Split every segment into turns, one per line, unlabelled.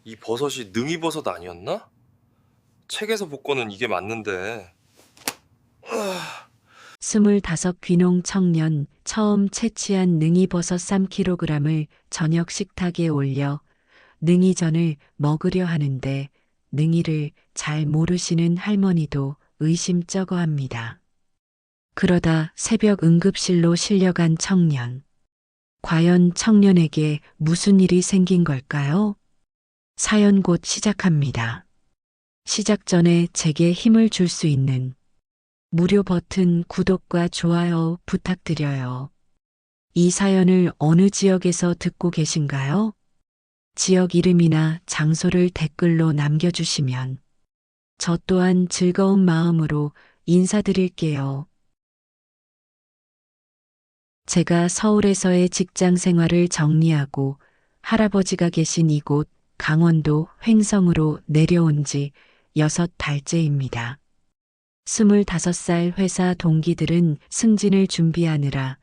이 버섯이 능이버섯 아니었나? 책에서 본 거는 이게 맞는데.
25 귀농 청년 처음 채취한 능이버섯 3kg을 저녁 식탁에 올려 능이전을 먹으려 하는데 능이를 잘 모르시는 할머니도 의심쩍어합니다. 그러다 새벽 응급실로 실려간 청년. 과연 청년에게 무슨 일이 생긴 걸까요? 사연 곧 시작합니다. 시작 전에 제게 힘을 줄 수 있는 무료 버튼 구독과 좋아요 부탁드려요. 이 사연을 어느 지역에서 듣고 계신가요? 지역 이름이나 장소를 댓글로 남겨주시면 저 또한 즐거운 마음으로 인사드릴게요. 제가 서울에서의 직장 생활을 정리하고 할아버지가 계신 이곳 강원도 횡성으로 내려온 지 6달째입니다. 25살 회사 동기들은 승진을 준비하느라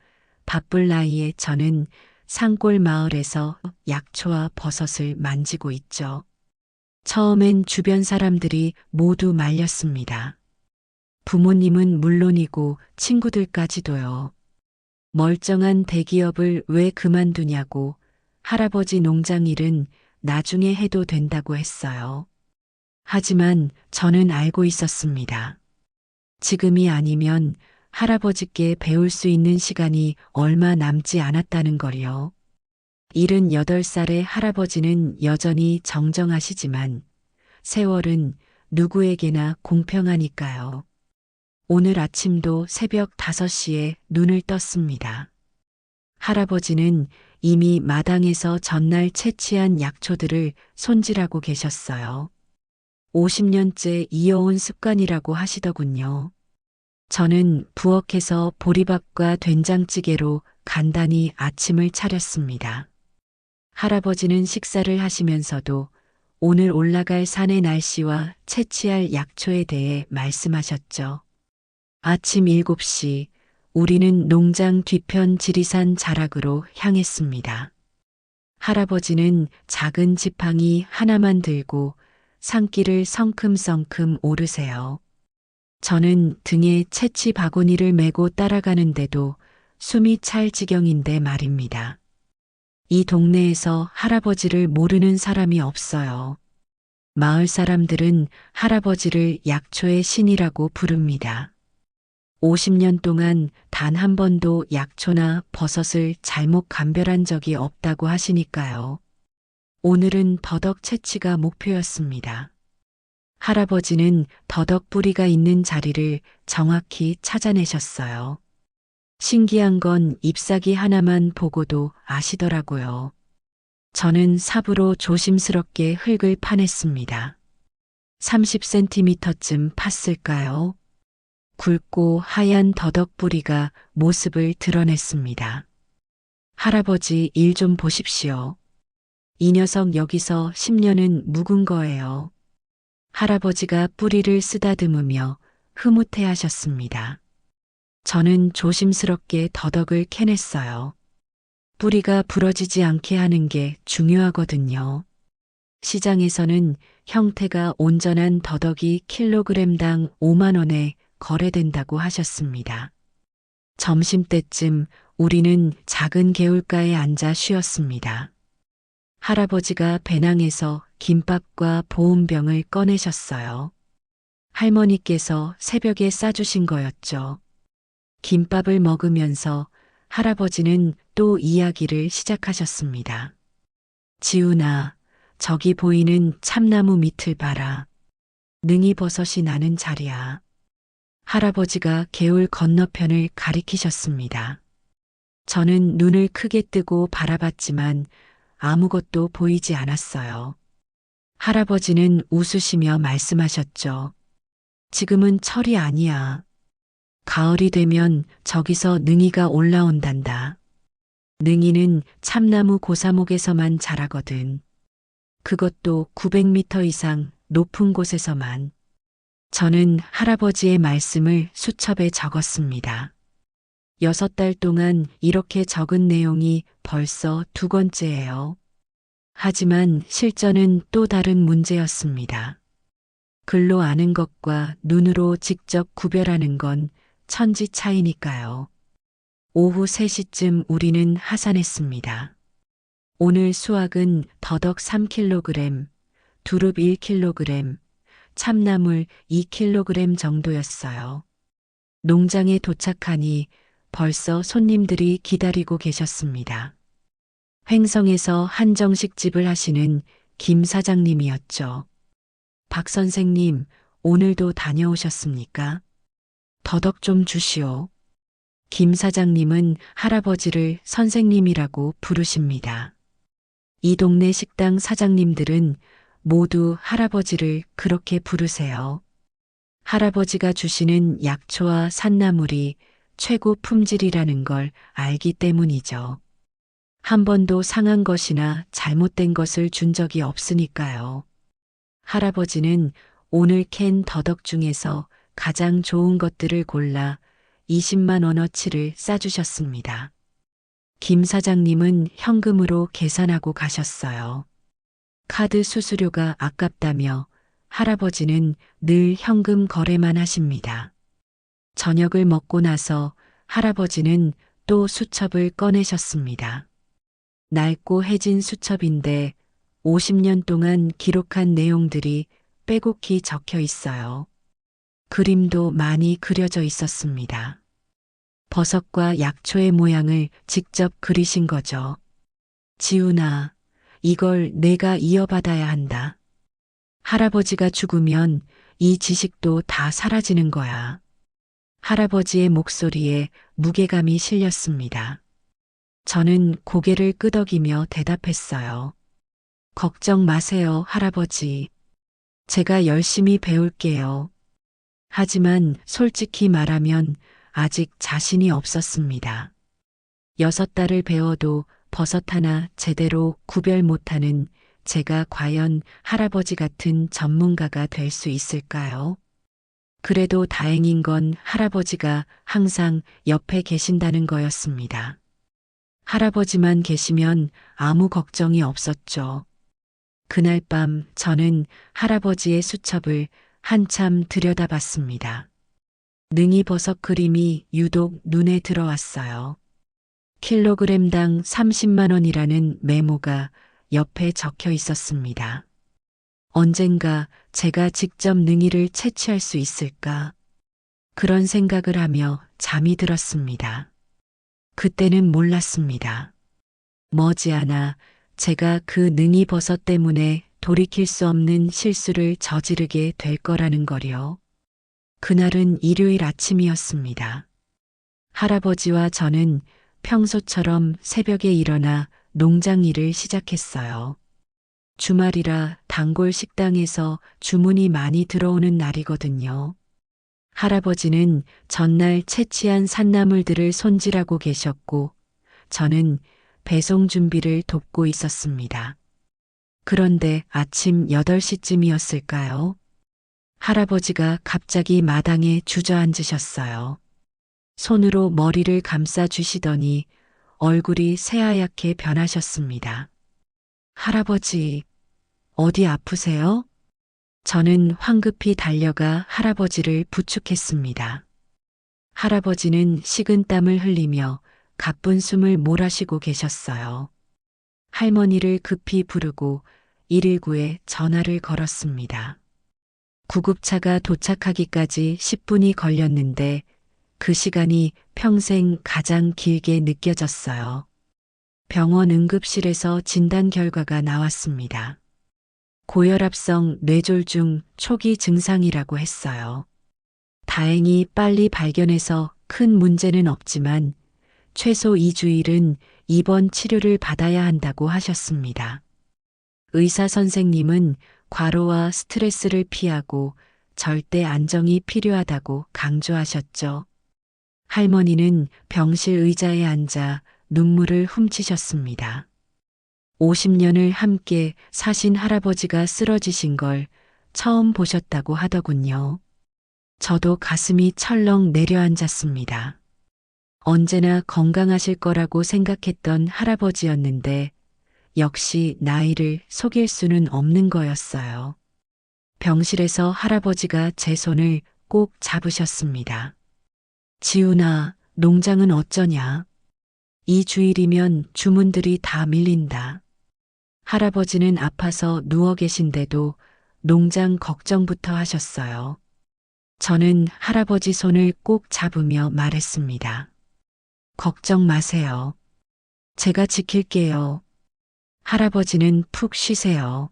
바쁠 나이에 저는 산골 마을에서 약초와 버섯을 만지고 있죠. 처음엔 주변 사람들이 모두 말렸습니다. 부모님은 물론이고 친구들까지도요. 멀쩡한 대기업을 왜 그만두냐고 할아버지 농장 일은 나중에 해도 된다고 했어요. 하지만 저는 알고 있었습니다. 지금이 아니면 할아버지께 배울 수 있는 시간이 얼마 남지 않았다는 걸요. 78살의 할아버지는 여전히 정정하시지만 세월은 누구에게나 공평하니까요. 오늘 아침도 새벽 5시에 눈을 떴습니다. 할아버지는 이미 마당에서 전날 채취한 약초들을 손질하고 계셨어요. 50년째 이어온 습관이라고 하시더군요. 저는 부엌에서 보리밥과 된장찌개로 간단히 아침을 차렸습니다. 할아버지는 식사를 하시면서도 오늘 올라갈 산의 날씨와 채취할 약초에 대해 말씀하셨죠. 아침 7시 우리는 농장 뒤편 지리산 자락으로 향했습니다. 할아버지는 작은 지팡이 하나만 들고 산길을 성큼성큼 오르세요. 저는 등에 채취 바구니를 메고 따라가는데도 숨이 찰 지경인데 말입니다. 이 동네에서 할아버지를 모르는 사람이 없어요. 마을 사람들은 할아버지를 약초의 신이라고 부릅니다. 50년 동안 단 한 번도 약초나 버섯을 잘못 감별한 적이 없다고 하시니까요. 오늘은 더덕 채취가 목표였습니다. 할아버지는 더덕 뿌리가 있는 자리를 정확히 찾아내셨어요. 신기한 건 잎사귀 하나만 보고도 아시더라고요. 저는 삽으로 조심스럽게 흙을 파냈습니다. 30cm쯤 팠을까요? 굵고 하얀 더덕 뿌리가 모습을 드러냈습니다. 할아버지 일 좀 보십시오. 이 녀석 여기서 10년은 묵은 거예요. 할아버지가 뿌리를 쓰다듬으며 흐뭇해 하셨습니다. 저는 조심스럽게 더덕을 캐냈어요. 뿌리가 부러지지 않게 하는 게 중요하거든요. 시장에서는 형태가 온전한 더덕이 킬로그램당 5만 원에 거래된다고 하셨습니다. 점심때쯤 우리는 작은 개울가에 앉아 쉬었습니다. 할아버지가 배낭에서 김밥과 보온병을 꺼내셨어요. 할머니께서 새벽에 싸주신 거였죠. 김밥을 먹으면서 할아버지는 또 이야기를 시작하셨습니다. 지훈아, 저기 보이는 참나무 밑을 봐라. 능이버섯이 나는 자리야. 할아버지가 개울 건너편을 가리키셨습니다. 저는 눈을 크게 뜨고 바라봤지만 아무것도 보이지 않았어요. 할아버지는 웃으시며 말씀하셨죠. 지금은 철이 아니야. 가을이 되면 저기서 능이가 올라온단다. 능이는 참나무 고사목에서만 자라거든. 그것도 900m 이상 높은 곳에서만. 저는 할아버지의 말씀을 수첩에 적었습니다. 6달 동안 이렇게 적은 내용이 벌써 2번째예요. 하지만 실전은 또 다른 문제였습니다. 글로 아는 것과 눈으로 직접 구별하는 건 천지 차이니까요. 오후 3시쯤 우리는 하산했습니다. 오늘 수확은 더덕 3kg, 두릅 1kg, 참나물 2kg 정도였어요. 농장에 도착하니 벌써 손님들이 기다리고 계셨습니다. 횡성에서 한정식집을 하시는 김 사장님이었죠. 박 선생님, 오늘도 다녀오셨습니까? 더덕 좀 주시오. 김 사장님은 할아버지를 선생님이라고 부르십니다. 이 동네 식당 사장님들은 모두 할아버지를 그렇게 부르세요. 할아버지가 주시는 약초와 산나물이 최고 품질이라는 걸 알기 때문이죠. 한 번도 상한 것이나 잘못된 것을 준 적이 없으니까요. 할아버지는 오늘 캔 더덕 중에서 가장 좋은 것들을 골라 20만 원어치를 싸주셨습니다. 김 사장님은 현금으로 계산하고 가셨어요. 카드 수수료가 아깝다며 할아버지는 늘 현금 거래만 하십니다. 저녁을 먹고 나서 할아버지는 또 수첩을 꺼내셨습니다. 낡고 해진 수첩인데 50년 동안 기록한 내용들이 빼곡히 적혀 있어요. 그림도 많이 그려져 있었습니다. 버섯과 약초의 모양을 직접 그리신 거죠. 지훈아, 이걸 내가 이어받아야 한다. 할아버지가 죽으면 이 지식도 다 사라지는 거야. 할아버지의 목소리에 무게감이 실렸습니다. 저는 고개를 끄덕이며 대답했어요. 걱정 마세요, 할아버지. 제가 열심히 배울게요. 하지만 솔직히 말하면 아직 자신이 없었습니다. 6달을 배워도 버섯 하나 제대로 구별 못하는 제가 과연 할아버지 같은 전문가가 될 수 있을까요? 그래도 다행인 건 할아버지가 항상 옆에 계신다는 거였습니다. 할아버지만 계시면 아무 걱정이 없었죠. 그날 밤 저는 할아버지의 수첩을 한참 들여다봤습니다. 능이버섯 그림이 유독 눈에 들어왔어요. 킬로그램당 30만 원이라는 메모가 옆에 적혀 있었습니다. 언젠가 제가 직접 능이를 채취할 수 있을까? 그런 생각을 하며 잠이 들었습니다. 그때는 몰랐습니다. 머지않아 제가 그 능이버섯 때문에 돌이킬 수 없는 실수를 저지르게 될 거라는 거요. 그날은 일요일 아침이었습니다. 할아버지와 저는 평소처럼 새벽에 일어나 농장 일을 시작했어요. 주말이라 단골 식당에서 주문이 많이 들어오는 날이거든요. 할아버지는 전날 채취한 산나물들을 손질하고 계셨고, 저는 배송 준비를 돕고 있었습니다. 그런데 아침 8시쯤이었을까요? 할아버지가 갑자기 마당에 주저앉으셨어요. 손으로 머리를 감싸 주시더니 얼굴이 새하얗게 변하셨습니다. 할아버지, 어디 아프세요? 저는 황급히 달려가 할아버지를 부축했습니다. 할아버지는 식은땀을 흘리며 가쁜 숨을 몰아쉬고 계셨어요. 할머니를 급히 부르고 119에 전화를 걸었습니다. 구급차가 도착하기까지 10분이 걸렸는데 그 시간이 평생 가장 길게 느껴졌어요. 병원 응급실에서 진단 결과가 나왔습니다. 고혈압성 뇌졸중 초기 증상이라고 했어요. 다행히 빨리 발견해서 큰 문제는 없지만 최소 2주일은 입원 치료를 받아야 한다고 하셨습니다. 의사 선생님은 과로와 스트레스를 피하고 절대 안정이 필요하다고 강조하셨죠. 할머니는 병실 의자에 앉아 눈물을 훔치셨습니다. 50년을 함께 사신 할아버지가 쓰러지신 걸 처음 보셨다고 하더군요. 저도 가슴이 철렁 내려앉았습니다. 언제나 건강하실 거라고 생각했던 할아버지였는데 역시 나이를 속일 수는 없는 거였어요. 병실에서 할아버지가 제 손을 꼭 잡으셨습니다. 지훈아, 농장은 어쩌냐? 이 주일이면 주문들이 다 밀린다. 할아버지는 아파서 누워 계신데도 농장 걱정부터 하셨어요. 저는 할아버지 손을 꼭 잡으며 말했습니다. 걱정 마세요. 제가 지킬게요. 할아버지는 푹 쉬세요.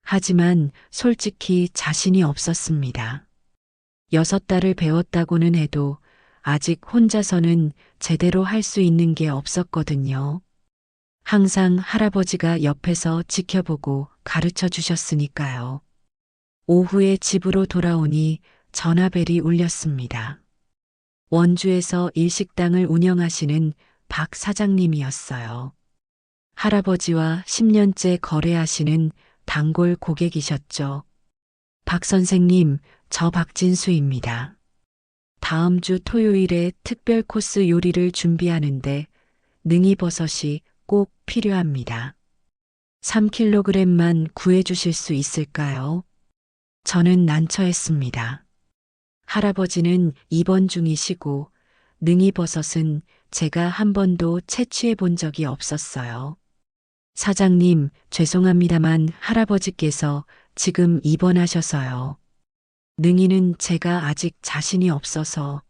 하지만 솔직히 자신이 없었습니다. 6달을 배웠다고는 해도 아직 혼자서는 제대로 할 수 있는 게 없었거든요. 항상 할아버지가 옆에서 지켜보고 가르쳐 주셨으니까요. 오후에 집으로 돌아오니 전화벨이 울렸습니다. 원주에서 일식당을 운영하시는 박 사장님이었어요. 할아버지와 10년째 거래하시는 단골 고객이셨죠. 박 선생님, 저 박진수입니다. 다음 주 토요일에 특별 코스 요리를 준비하는데 능이버섯이 꼭 필요합니다. 3kg만 구해주실 수 있을까요? 저는 난처했습니다. 할아버지는 입원 중이시고 능이버섯은 제가 한 번도 채취해 본 적이 없었어요. 사장님, 죄송합니다만 할아버지께서 지금 입원하셔서요. 능이는 제가 아직 자신이 없어서.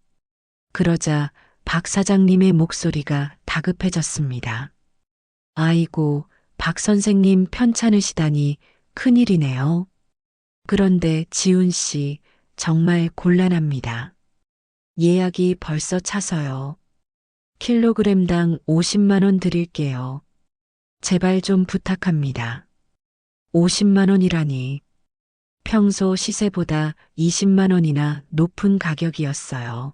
그러자 박 사장님의 목소리가 다급해졌습니다. 아이고, 박 선생님 편찮으시다니 큰일이네요. 그런데 지훈 씨, 정말 곤란합니다. 예약이 벌써 차서요. 킬로그램당 50만 원 드릴게요. 제발 좀 부탁합니다. 50만 원이라니. 평소 시세보다 20만 원이나 높은 가격이었어요.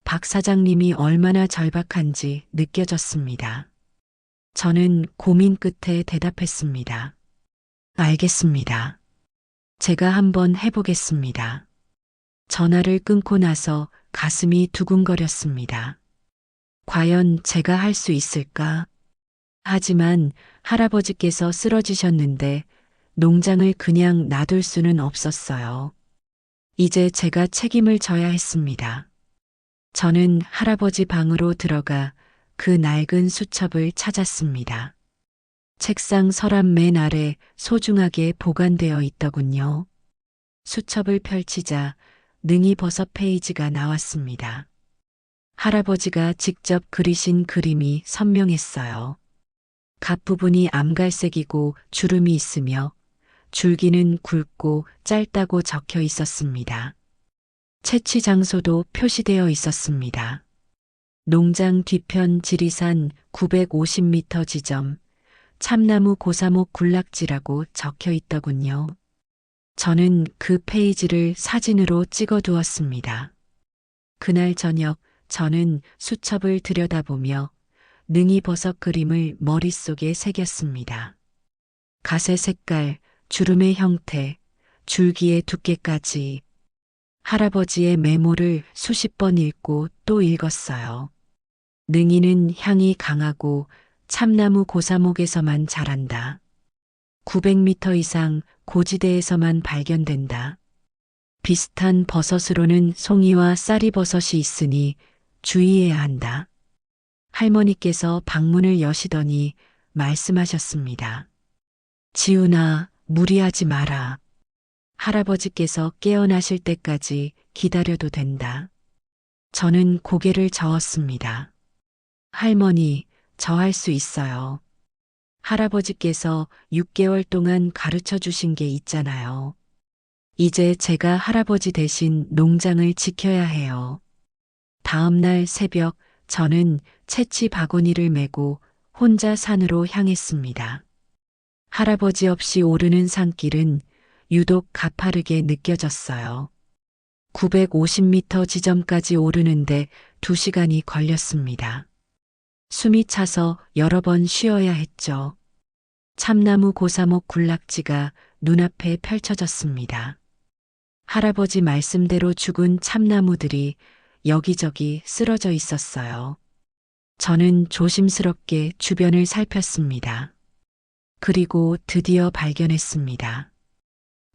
박 사장님이 얼마나 절박한지 느껴졌습니다. 저는 고민 끝에 대답했습니다. 알겠습니다. 제가 한번 해보겠습니다. 전화를 끊고 나서 가슴이 두근거렸습니다. 과연 제가 할 수 있을까? 하지만 할아버지께서 쓰러지셨는데 농장을 그냥 놔둘 수는 없었어요. 이제 제가 책임을 져야 했습니다. 저는 할아버지 방으로 들어가 그 낡은 수첩을 찾았습니다. 책상 서랍 맨 아래 소중하게 보관되어 있더군요. 수첩을 펼치자 능이버섯 페이지가 나왔습니다. 할아버지가 직접 그리신 그림이 선명했어요. 각 부분이 암갈색이고 주름이 있으며 줄기는 굵고 짧다고 적혀 있었습니다. 채취 장소도 표시되어 있었습니다. 농장 뒤편 지리산 950m 지점, 참나무 고사목 군락지라고 적혀 있더군요. 저는 그 페이지를 사진으로 찍어 두었습니다. 그날 저녁 저는 수첩을 들여다보며 능이버섯 그림을 머릿속에 새겼습니다. 갓의 색깔, 주름의 형태, 줄기의 두께까지 할아버지의 메모를 수십 번 읽고 또 읽었어요. 능이는 향이 강하고 참나무 고사목에서만 자란다. 900m 이상 고지대에서만 발견된다. 비슷한 버섯으로는 송이와 쌀이버섯이 있으니 주의해야 한다. 할머니께서 방문을 여시더니 말씀하셨습니다. 지훈아, 무리하지 마라. 할아버지께서 깨어나실 때까지 기다려도 된다. 저는 고개를 저었습니다. 할머니, 저 할 수 있어요. 할아버지께서 6개월 동안 가르쳐 주신 게 있잖아요. 이제 제가 할아버지 대신 농장을 지켜야 해요. 다음 날 새벽 저는 채취 바구니를 메고 혼자 산으로 향했습니다. 할아버지 없이 오르는 산길은 유독 가파르게 느껴졌어요. 950m 지점까지 오르는데 2시간이 걸렸습니다. 숨이 차서 여러 번 쉬어야 했죠. 참나무 고사목 군락지가 눈앞에 펼쳐졌습니다. 할아버지 말씀대로 죽은 참나무들이 여기저기 쓰러져 있었어요. 저는 조심스럽게 주변을 살폈습니다. 그리고 드디어 발견했습니다.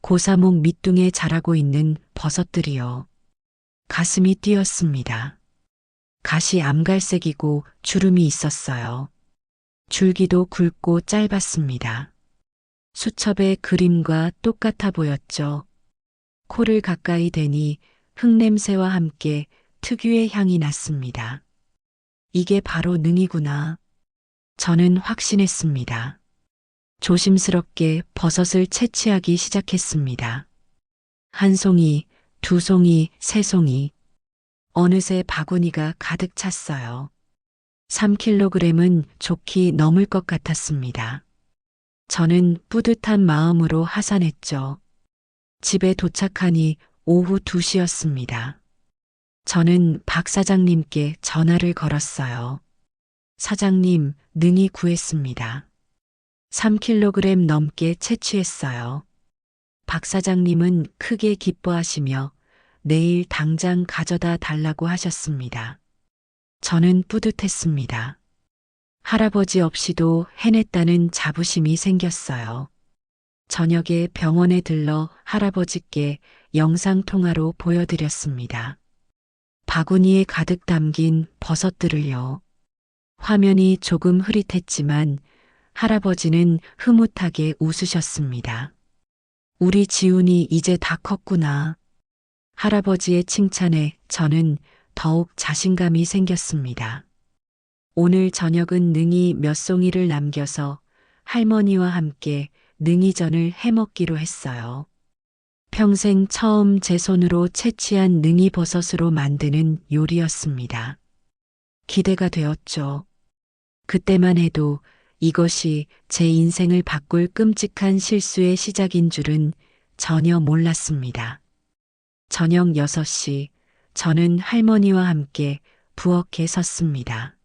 고사목 밑둥에 자라고 있는 버섯들이요. 가슴이 뛰었습니다. 갓이 암갈색이고 주름이 있었어요. 줄기도 굵고 짧았습니다. 수첩의 그림과 똑같아 보였죠. 코를 가까이 대니 흙냄새와 함께 특유의 향이 났습니다. 이게 바로 능이구나. 저는 확신했습니다. 조심스럽게 버섯을 채취하기 시작했습니다. 한 송이, 두 송이, 세 송이. 어느새 바구니가 가득 찼어요. 3kg은 좋게 넘을 것 같았습니다. 저는 뿌듯한 마음으로 하산했죠. 집에 도착하니 오후 2시였습니다. 저는 박 사장님께 전화를 걸었어요. 사장님, 능이 구했습니다. 3kg 넘게 채취했어요. 박 사장님은 크게 기뻐하시며 내일 당장 가져다 달라고 하셨습니다. 저는 뿌듯했습니다. 할아버지 없이도 해냈다는 자부심이 생겼어요. 저녁에 병원에 들러 할아버지께 영상통화로 보여드렸습니다. 바구니에 가득 담긴 버섯들을요. 화면이 조금 흐릿했지만 할아버지는 흐뭇하게 웃으셨습니다. 우리 지훈이 이제 다 컸구나. 할아버지의 칭찬에 저는 더욱 자신감이 생겼습니다. 오늘 저녁은 능이 몇 송이를 남겨서 할머니와 함께 능이전을 해먹기로 했어요. 평생 처음 제 손으로 채취한 능이버섯으로 만드는 요리였습니다. 기대가 되었죠. 그때만 해도 이것이 제 인생을 바꿀 끔찍한 실수의 시작인 줄은 전혀 몰랐습니다. 저녁 6시, 저는 할머니와 함께 부엌에 섰습니다.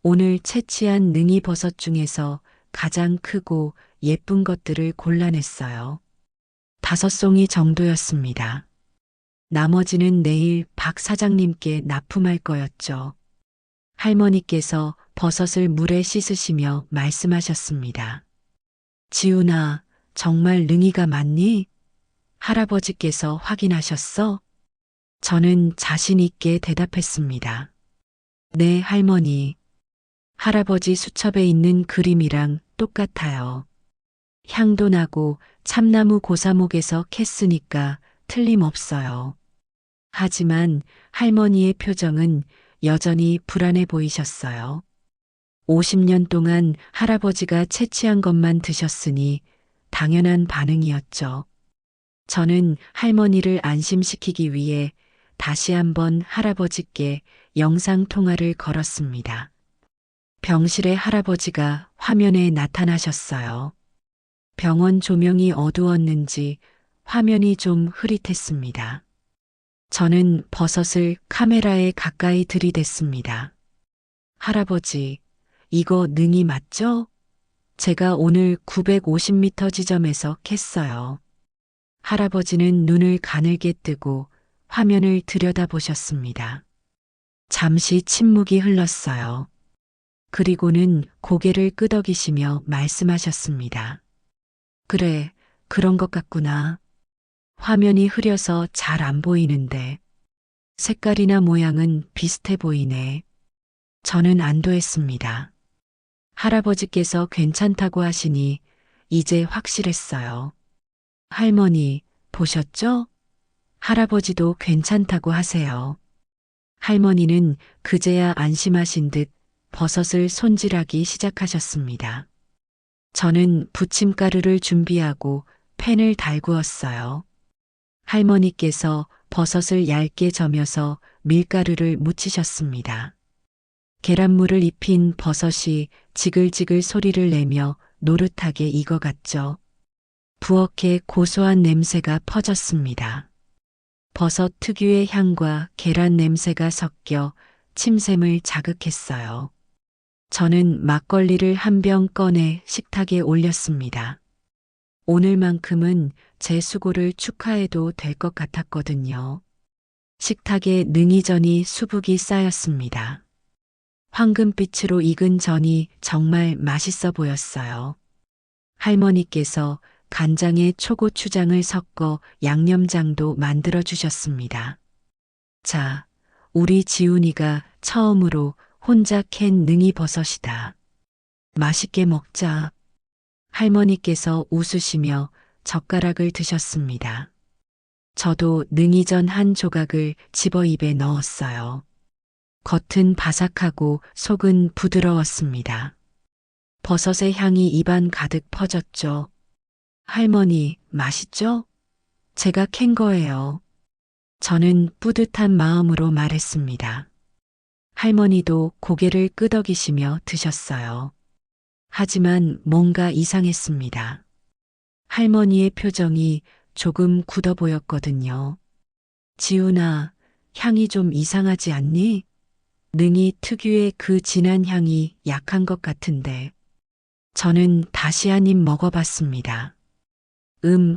오늘 채취한 능이버섯 중에서 가장 크고 예쁜 것들을 골라냈어요. 5송이 정도였습니다. 나머지는 내일 박 사장님께 납품할 거였죠. 할머니께서 버섯을 물에 씻으시며 말씀하셨습니다. 지훈아, 정말 능이가 맞니? 할아버지께서 확인하셨어? 저는 자신 있게 대답했습니다. 네, 할머니. 할아버지 수첩에 있는 그림이랑 똑같아요. 향도 나고 참나무 고사목에서 캤으니까 틀림없어요. 하지만 할머니의 표정은 여전히 불안해 보이셨어요. 50년 동안 할아버지가 채취한 것만 드셨으니 당연한 반응이었죠. 저는 할머니를 안심시키기 위해 다시 한번 할아버지께 영상통화를 걸었습니다. 병실에 할아버지가 화면에 나타나셨어요. 병원 조명이 어두웠는지 화면이 좀 흐릿했습니다. 저는 버섯을 카메라에 가까이 들이댔습니다. 할아버지, 이거 능이 맞죠? 제가 오늘 950m 지점에서 캤어요. 할아버지는 눈을 가늘게 뜨고 화면을 들여다보셨습니다. 잠시 침묵이 흘렀어요. 그리고는 고개를 끄덕이시며 말씀하셨습니다. 그래, 그런 것 같구나. 화면이 흐려서 잘 안 보이는데 색깔이나 모양은 비슷해 보이네. 저는 안도했습니다. 할아버지께서 괜찮다고 하시니 이제 확실했어요. 할머니, 보셨죠? 할아버지도 괜찮다고 하세요. 할머니는 그제야 안심하신 듯 버섯을 손질하기 시작하셨습니다. 저는 부침가루를 준비하고 팬을 달구었어요. 할머니께서 버섯을 얇게 저며서 밀가루를 묻히셨습니다. 계란물을 입힌 버섯이 지글지글 소리를 내며 노릇하게 익어갔죠. 부엌에 고소한 냄새가 퍼졌습니다. 버섯 특유의 향과 계란 냄새가 섞여 침샘을 자극했어요. 저는 막걸리를 한 병 꺼내 식탁에 올렸습니다. 오늘만큼은 제 수고를 축하해도 될 것 같았거든요. 식탁에 능이전이 수북이 쌓였습니다. 황금빛으로 익은 전이 정말 맛있어 보였어요. 할머니께서 간장에 초고추장을 섞어 양념장도 만들어 주셨습니다. 자, 우리 지훈이가 처음으로 혼자 캔 능이버섯이다. 맛있게 먹자. 할머니께서 웃으시며 젓가락을 드셨습니다. 저도 능이전 한 조각을 집어 입에 넣었어요. 겉은 바삭하고 속은 부드러웠습니다. 버섯의 향이 입안 가득 퍼졌죠. 할머니, 맛있죠? 제가 캔 거예요. 저는 뿌듯한 마음으로 말했습니다. 할머니도 고개를 끄덕이시며 드셨어요. 하지만 뭔가 이상했습니다. 할머니의 표정이 조금 굳어 보였거든요. 지훈아, 향이 좀 이상하지 않니? 능이 특유의 그 진한 향이 약한 것 같은데. 저는 다시 한 입 먹어봤습니다.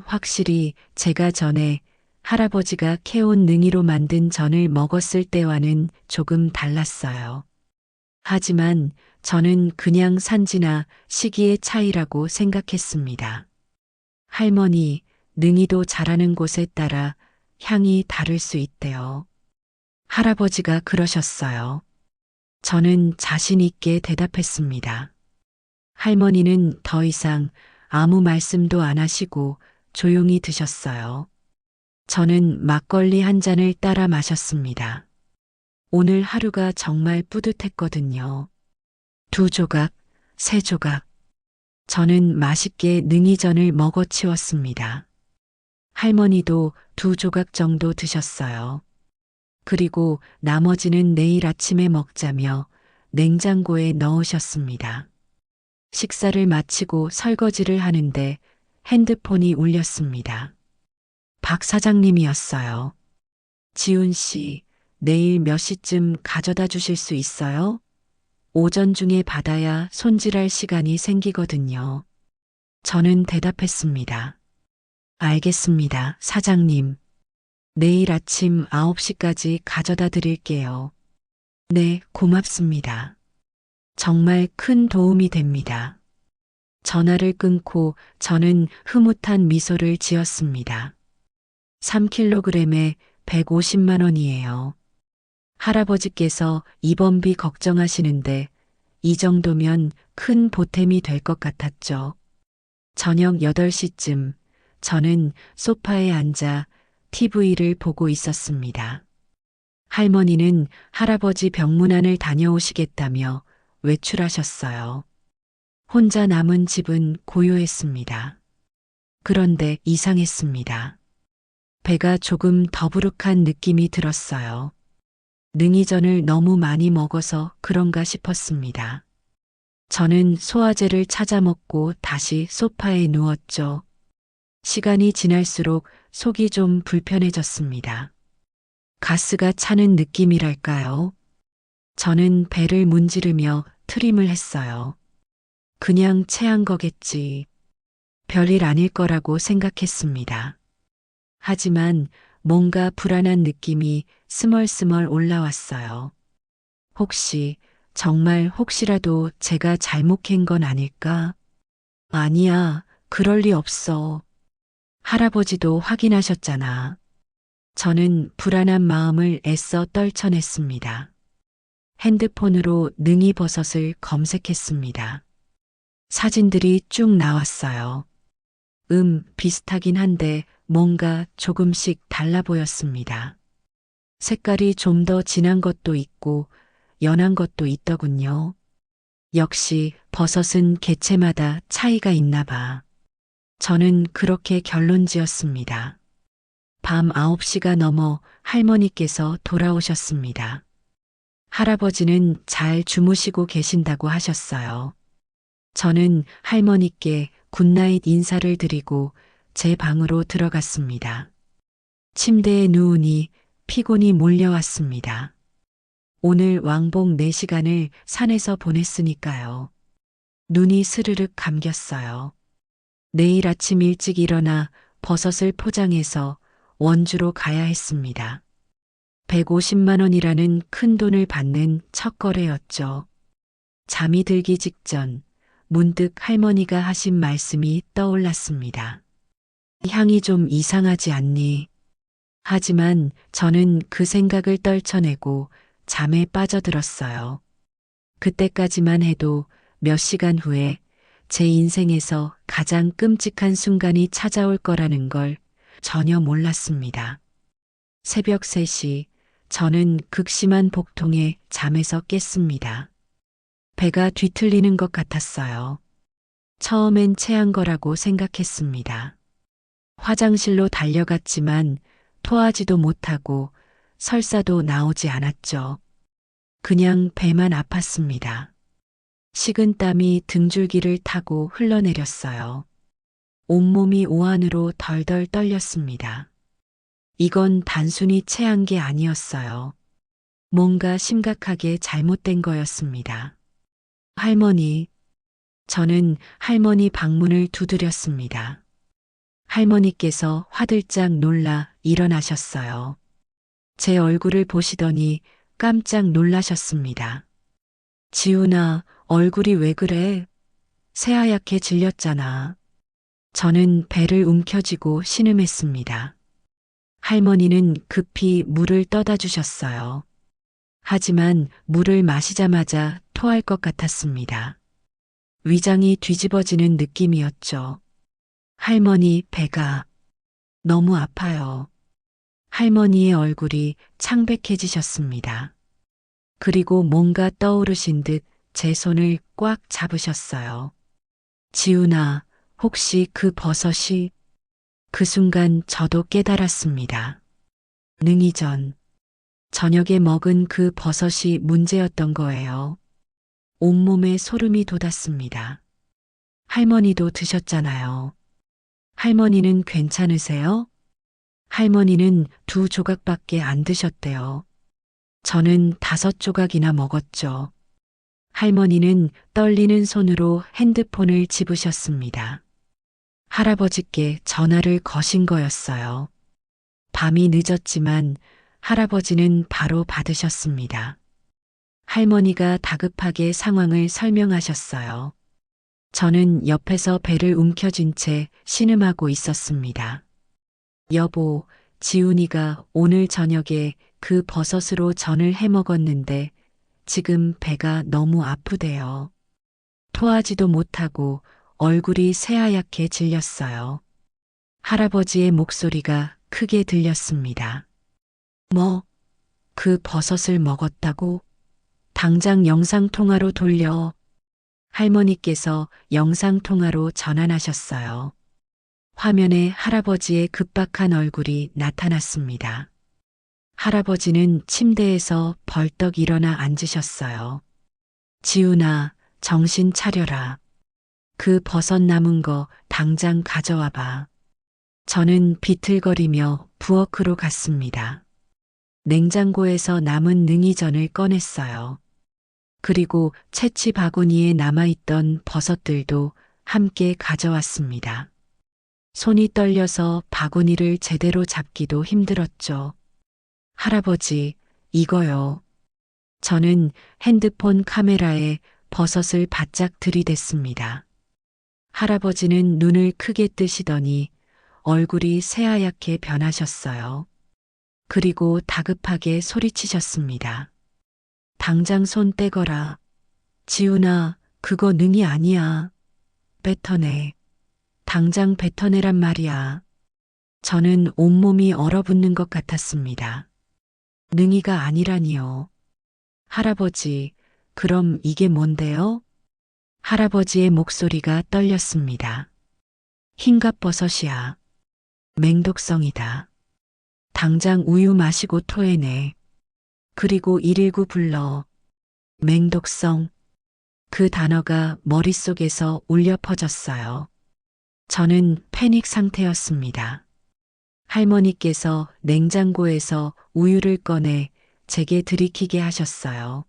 확실히 제가 전에 할아버지가 캐온 능이로 만든 전을 먹었을 때와는 조금 달랐어요. 하지만 저는 그냥 산지나 시기의 차이라고 생각했습니다. 할머니, 능이도 자라는 곳에 따라 향이 다를 수 있대요. 할아버지가 그러셨어요. 저는 자신 있게 대답했습니다. 할머니는 더 이상 아무 말씀도 안 하시고 조용히 드셨어요. 저는 막걸리 한 잔을 따라 마셨습니다. 오늘 하루가 정말 뿌듯했거든요. 2조각, 3조각. 저는 맛있게 능이전을 먹어치웠습니다. 할머니도 2조각 정도 드셨어요. 그리고 나머지는 내일 아침에 먹자며 냉장고에 넣으셨습니다. 식사를 마치고 설거지를 하는데 핸드폰이 울렸습니다. 박 사장님이었어요. 지훈 씨, 내일 몇 시쯤 가져다 주실 수 있어요? 오전 중에 받아야 손질할 시간이 생기거든요. 저는 대답했습니다. 알겠습니다, 사장님. 내일 아침 9시까지 가져다 드릴게요. 네, 고맙습니다. 정말 큰 도움이 됩니다. 전화를 끊고 저는 흐뭇한 미소를 지었습니다. 3kg에 150만 원이에요. 할아버지께서 입원비 걱정하시는데 이 정도면 큰 보탬이 될 것 같았죠. 저녁 8시쯤 저는 소파에 앉아 TV를 보고 있었습니다. 할머니는 할아버지 병문안을 다녀오시겠다며 외출하셨어요. 혼자 남은 집은 고요했습니다. 그런데 이상했습니다. 배가 조금 더부룩한 느낌이 들었어요. 능이전을 너무 많이 먹어서 그런가 싶었습니다. 저는 소화제를 찾아 먹고 다시 소파에 누웠죠. 시간이 지날수록 속이 좀 불편해졌습니다. 가스가 차는 느낌이랄까요? 저는 배를 문지르며 트림을 했어요. 그냥 체한 거겠지. 별일 아닐 거라고 생각했습니다. 하지만 뭔가 불안한 느낌이 스멀스멀 올라왔어요. 혹시, 정말 혹시라도 제가 잘못 캔 건 아닐까? 아니야, 그럴 리 없어. 할아버지도 확인하셨잖아. 저는 불안한 마음을 애써 떨쳐냈습니다. 핸드폰으로 능이버섯을 검색했습니다. 사진들이 쭉 나왔어요. 비슷하긴 한데 뭔가 조금씩 달라 보였습니다. 색깔이 좀 더 진한 것도 있고 연한 것도 있더군요. 역시 버섯은 개체마다 차이가 있나 봐. 저는 그렇게 결론 지었습니다. 밤 9시가 넘어 할머니께서 돌아오셨습니다. 할아버지는 잘 주무시고 계신다고 하셨어요. 저는 할머니께 굿나잇 인사를 드리고 제 방으로 들어갔습니다. 침대에 누우니 피곤이 몰려왔습니다. 오늘 왕복 4시간을 산에서 보냈으니까요. 눈이 스르륵 감겼어요. 내일 아침 일찍 일어나 버섯을 포장해서 원주로 가야 했습니다. 150만 원이라는 큰 돈을 받는 첫 거래였죠. 잠이 들기 직전 문득 할머니가 하신 말씀이 떠올랐습니다. 향이 좀 이상하지 않니? 하지만 저는 그 생각을 떨쳐내고 잠에 빠져들었어요. 그때까지만 해도 몇 시간 후에 제 인생에서 가장 끔찍한 순간이 찾아올 거라는 걸 전혀 몰랐습니다. 새벽 3시, 저는 극심한 복통에 잠에서 깼습니다. 배가 뒤틀리는 것 같았어요. 처음엔 체한 거라고 생각했습니다. 화장실로 달려갔지만 토하지도 못하고 설사도 나오지 않았죠. 그냥 배만 아팠습니다. 식은땀이 등줄기를 타고 흘러내렸어요. 온몸이 오한으로 덜덜 떨렸습니다. 이건 단순히 체한 게 아니었어요. 뭔가 심각하게 잘못된 거였습니다. 할머니, 저는 할머니 방문을 두드렸습니다. 할머니께서 화들짝 놀라 일어나셨어요. 제 얼굴을 보시더니 깜짝 놀라셨습니다. 지훈아, 얼굴이 왜 그래? 새하얗게 질렸잖아. 저는 배를 움켜쥐고 신음했습니다. 할머니는 급히 물을 떠다 주셨어요. 하지만 물을 마시자마자 토할 것 같았습니다. 위장이 뒤집어지는 느낌이었죠. 할머니, 배가 너무 아파요. 할머니의 얼굴이 창백해지셨습니다. 그리고 뭔가 떠오르신 듯 제 손을 꽉 잡으셨어요. 지훈아, 혹시 그 버섯이? 그 순간 저도 깨달았습니다. 능이 전, 저녁에 먹은 그 버섯이 문제였던 거예요. 온몸에 소름이 돋았습니다. 할머니도 드셨잖아요. 할머니는 괜찮으세요? 할머니는 2조각밖에 안 드셨대요. 저는 5조각이나 먹었죠. 할머니는 떨리는 손으로 핸드폰을 집으셨습니다. 할아버지께 전화를 거신 거였어요. 밤이 늦었지만 할아버지는 바로 받으셨습니다. 할머니가 다급하게 상황을 설명하셨어요. 저는 옆에서 배를 움켜쥔 채 신음하고 있었습니다. 여보, 지훈이가 오늘 저녁에 그 버섯으로 전을 해 먹었는데 지금 배가 너무 아프대요. 토하지도 못하고 얼굴이 새하얗게 질렸어요. 할아버지의 목소리가 크게 들렸습니다. 뭐, 그 버섯을 먹었다고? 당장 영상통화로 돌려. 할머니께서 영상통화로 전환하셨어요. 화면에 할아버지의 급박한 얼굴이 나타났습니다. 할아버지는 침대에서 벌떡 일어나 앉으셨어요. 지훈아, 정신 차려라. 그 버섯 남은 거 당장 가져와 봐. 저는 비틀거리며 부엌으로 갔습니다. 냉장고에서 남은 능이전을 꺼냈어요. 그리고 채취 바구니에 남아있던 버섯들도 함께 가져왔습니다. 손이 떨려서 바구니를 제대로 잡기도 힘들었죠. 할아버지, 이거요. 저는 핸드폰 카메라에 버섯을 바짝 들이댔습니다. 할아버지는 눈을 크게 뜨시더니 얼굴이 새하얗게 변하셨어요. 그리고 다급하게 소리치셨습니다. 당장 손 떼거라. 지훈아, 그거 능이 아니야. 뱉어내. 당장 뱉어내란 말이야. 저는 온몸이 얼어붙는 것 같았습니다. 능이가 아니라니요. 할아버지, 그럼 이게 뭔데요? 할아버지의 목소리가 떨렸습니다. 흰갑버섯이야. 맹독성이다. 당장 우유 마시고 토해내. 그리고 119 불러. 맹독성. 그 단어가 머릿속에서 울려 퍼졌어요. 저는 패닉 상태였습니다. 할머니께서 냉장고에서 우유를 꺼내 제게 들이키게 하셨어요.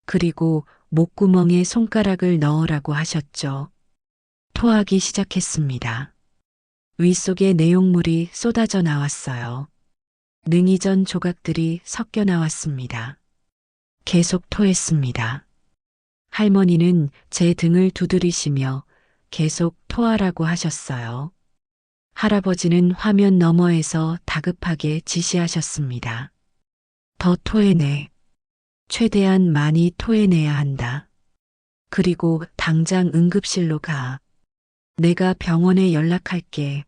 그리고 목구멍에 손가락을 넣으라고 하셨죠. 토하기 시작했습니다. 윗속에 내용물이 쏟아져 나왔어요. 능이전 조각들이 섞여 나왔습니다. 계속 토했습니다. 할머니는 제 등을 두드리시며 계속 토하라고 하셨어요. 할아버지는 화면 너머에서 다급하게 지시하셨습니다. 더 토해내. 최대한 많이 토해내야 한다. 그리고 당장 응급실로 가. 내가 병원에 연락할게.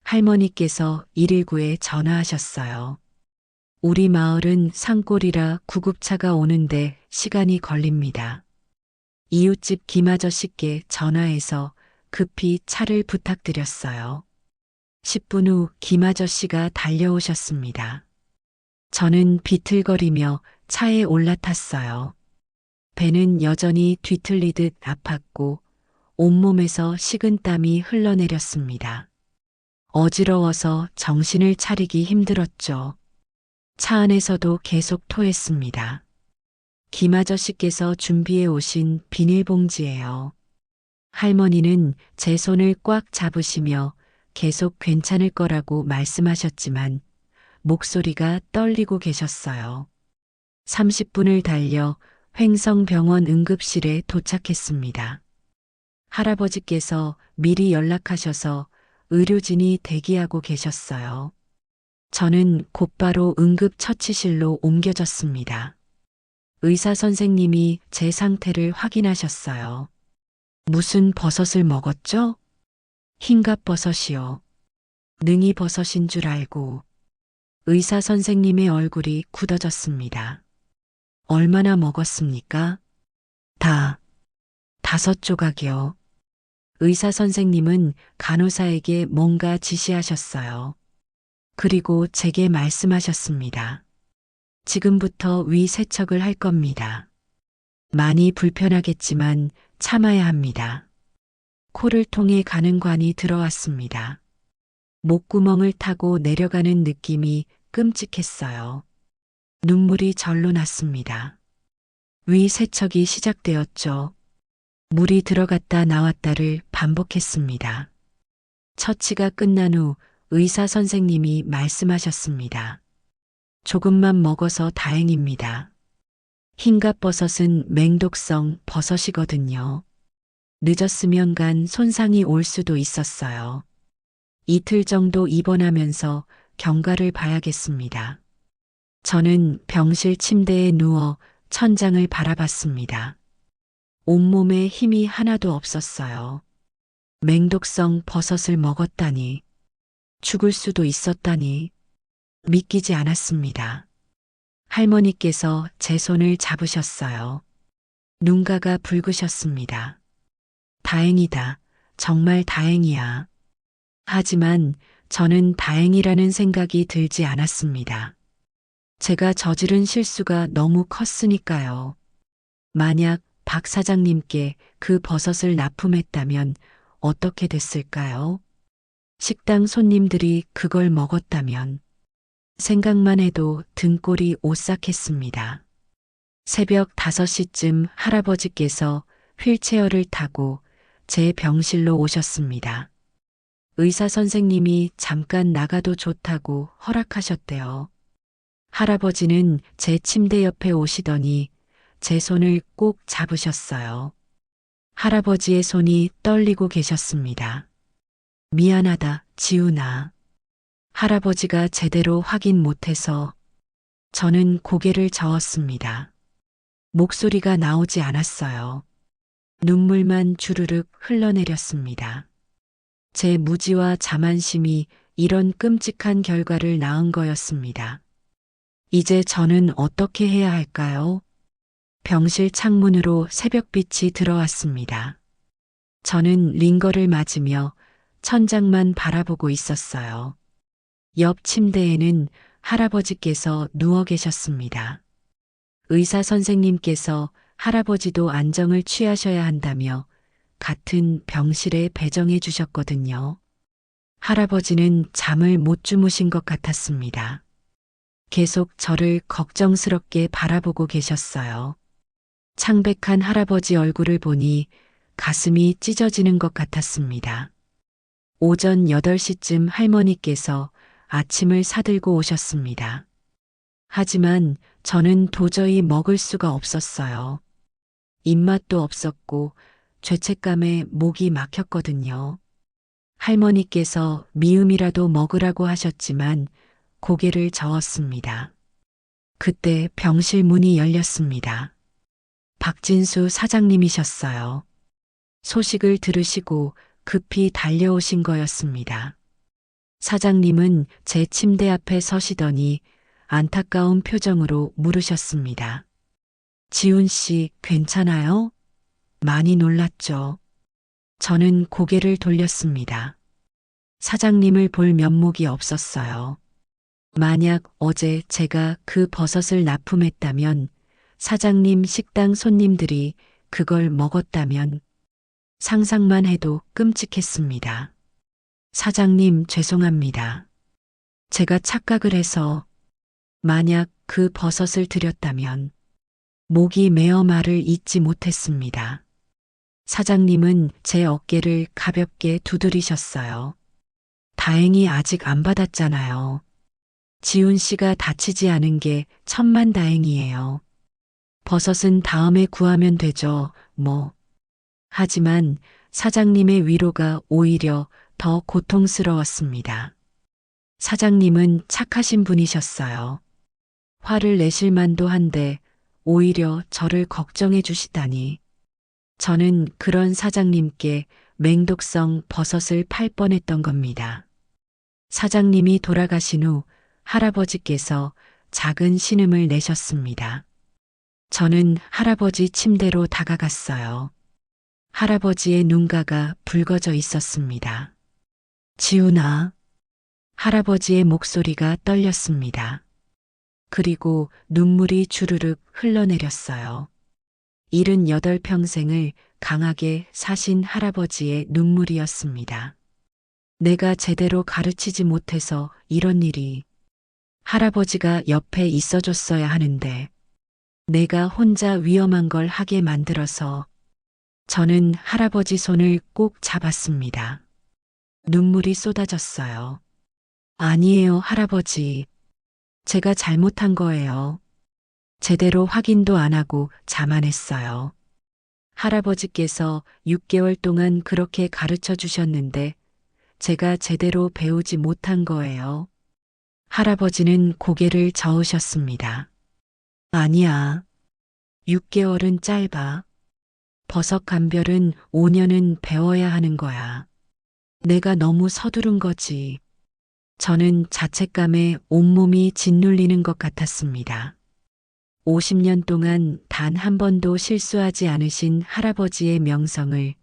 할머니께서 119에 전화하셨어요. 우리 마을은 산골이라 구급차가 오는데 시간이 걸립니다. 이웃집 김아저씨께 전화해서 급히 차를 부탁드렸어요. 10분 후 김아저씨가 달려오셨습니다. 저는 비틀거리며 차에 올라탔어요. 배는 여전히 뒤틀리듯 아팠고 온몸에서 식은땀이 흘러내렸습니다. 어지러워서 정신을 차리기 힘들었죠. 차 안에서도 계속 토했습니다. 김 아저씨께서 준비해 오신 비닐봉지예요. 할머니는 제 손을 꽉 잡으시며 계속 괜찮을 거라고 말씀하셨지만 목소리가 떨리고 계셨어요. 30분을 달려 횡성병원 응급실에 도착했습니다. 할아버지께서 미리 연락하셔서 의료진이 대기하고 계셨어요. 저는 곧바로 응급처치실로 옮겨졌습니다. 의사 선생님이 제 상태를 확인하셨어요. 무슨 버섯을 먹었죠? 흰갑버섯이요. 능이버섯인 줄 알고. 의사 선생님의 얼굴이 굳어졌습니다. 얼마나 먹었습니까? 다. 5조각이요. 의사 선생님은 간호사에게 뭔가 지시하셨어요. 그리고 제게 말씀하셨습니다. 지금부터 위 세척을 할 겁니다. 많이 불편하겠지만 참아야 합니다. 코를 통해 가는 관이 들어왔습니다. 목구멍을 타고 내려가는 느낌이 끔찍했어요. 눈물이 절로 났습니다. 위 세척이 시작되었죠. 물이 들어갔다 나왔다를 반복했습니다. 처치가 끝난 후 의사 선생님이 말씀하셨습니다. 조금만 먹어서 다행입니다. 흰갑버섯은 맹독성 버섯이거든요. 늦었으면 간 손상이 올 수도 있었어요. 이틀 정도 입원하면서 경과를 봐야겠습니다. 저는 병실 침대에 누워 천장을 바라봤습니다. 온몸에 힘이 하나도 없었어요. 맹독성 버섯을 먹었다니, 죽을 수도 있었다니, 믿기지 않았습니다. 할머니께서 제 손을 잡으셨어요. 눈가가 붉으셨습니다. 다행이다. 정말 다행이야. 하지만 저는 다행이라는 생각이 들지 않았습니다. 제가 저지른 실수가 너무 컸으니까요. 만약 박 사장님께 그 버섯을 납품했다면 어떻게 됐을까요? 식당 손님들이 그걸 먹었다면 생각만 해도 등골이 오싹했습니다. 새벽 5시쯤 할아버지께서 휠체어를 타고 제 병실로 오셨습니다. 의사 선생님이 잠깐 나가도 좋다고 허락하셨대요. 할아버지는 제 침대 옆에 오시더니 제 손을 꼭 잡으셨어요. 할아버지의 손이 떨리고 계셨습니다. 미안하다, 지훈아. 할아버지가 제대로 확인 못해서 저는 고개를 저었습니다. 목소리가 나오지 않았어요. 눈물만 주르륵 흘러내렸습니다. 제 무지와 자만심이 이런 끔찍한 결과를 낳은 거였습니다. 이제 저는 어떻게 해야 할까요? 병실 창문으로 새벽빛이 들어왔습니다. 저는 링거를 맞으며 천장만 바라보고 있었어요. 옆 침대에는 할아버지께서 누워 계셨습니다. 의사 선생님께서 할아버지도 안정을 취하셔야 한다며 같은 병실에 배정해 주셨거든요. 할아버지는 잠을 못 주무신 것 같았습니다. 계속 저를 걱정스럽게 바라보고 계셨어요. 창백한 할아버지 얼굴을 보니 가슴이 찢어지는 것 같았습니다. 오전 8시쯤 할머니께서 아침을 사들고 오셨습니다. 하지만 저는 도저히 먹을 수가 없었어요. 입맛도 없었고 죄책감에 목이 막혔거든요. 할머니께서 미음이라도 먹으라고 하셨지만 고개를 저었습니다. 그때 병실 문이 열렸습니다. 박진수 사장님이셨어요. 소식을 들으시고 급히 달려오신 거였습니다. 사장님은 제 침대 앞에 서시더니 안타까운 표정으로 물으셨습니다. 지훈 씨, 괜찮아요? 많이 놀랐죠. 저는 고개를 돌렸습니다. 사장님을 볼 면목이 없었어요. 만약 어제 제가 그 버섯을 납품했다면, 사장님 식당 손님들이 그걸 먹었다면, 상상만 해도 끔찍했습니다. 사장님, 죄송합니다. 제가 착각을 해서 만약 그 버섯을 드렸다면 목이 메어 말을 잇지 못했습니다. 사장님은 제 어깨를 가볍게 두드리셨어요. 다행히 아직 안 받았잖아요. 지훈 씨가 다치지 않은 게 천만다행이에요. 버섯은 다음에 구하면 되죠, 뭐. 하지만 사장님의 위로가 오히려 더 고통스러웠습니다. 사장님은 착하신 분이셨어요. 화를 내실 만도 한데 오히려 저를 걱정해 주시다니. 저는 그런 사장님께 맹독성 버섯을 팔 뻔했던 겁니다. 사장님이 돌아가신 후 할아버지께서 작은 신음을 내셨습니다. 저는 할아버지 침대로 다가갔어요. 할아버지의 눈가가 붉어져 있었습니다. 지훈아. 할아버지의 목소리가 떨렸습니다. 그리고 눈물이 주르륵 흘러내렸어요. 78평생을 강하게 사신 할아버지의 눈물이었습니다. 내가 제대로 가르치지 못해서 이런 일이. 할아버지가 옆에 있어줬어야 하는데 내가 혼자 위험한 걸 하게 만들어서. 저는 할아버지 손을 꼭 잡았습니다. 눈물이 쏟아졌어요. 아니에요, 할아버지. 제가 잘못한 거예요. 제대로 확인도 안 하고 자만했어요. 할아버지께서 6개월 동안 그렇게 가르쳐 주셨는데 제가 제대로 배우지 못한 거예요. 할아버지는 고개를 저으셨습니다. 아니야. 6개월은 짧아. 버섯 감별은 5년은 배워야 하는 거야. 내가 너무 서두른 거지. 저는 자책감에 온몸이 짓눌리는 것 같았습니다. 50년 동안 단 한 번도 실수하지 않으신 할아버지의 명성을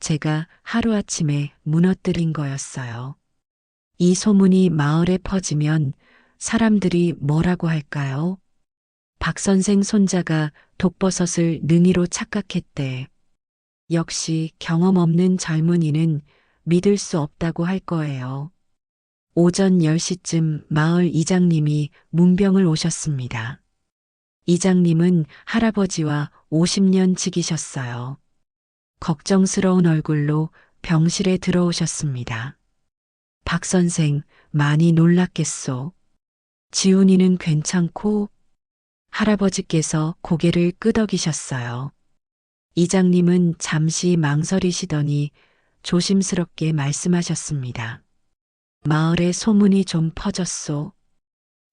제가 하루아침에 무너뜨린 거였어요. 이 소문이 마을에 퍼지면 사람들이 뭐라고 할까요? 박 선생 손자가 독버섯을 능이로 착각했대. 역시 경험 없는 젊은이는 믿을 수 없다고 할 거예요. 오전 10시쯤 마을 이장님이 문병을 오셨습니다. 이장님은 할아버지와 50년 지기셨어요. 걱정스러운 얼굴로 병실에 들어오셨습니다. 박 선생, 많이 놀랐겠소. 지훈이는 괜찮고? 할아버지께서 고개를 끄덕이셨어요. 이장님은 잠시 망설이시더니 조심스럽게 말씀하셨습니다. 마을에 소문이 좀 퍼졌소.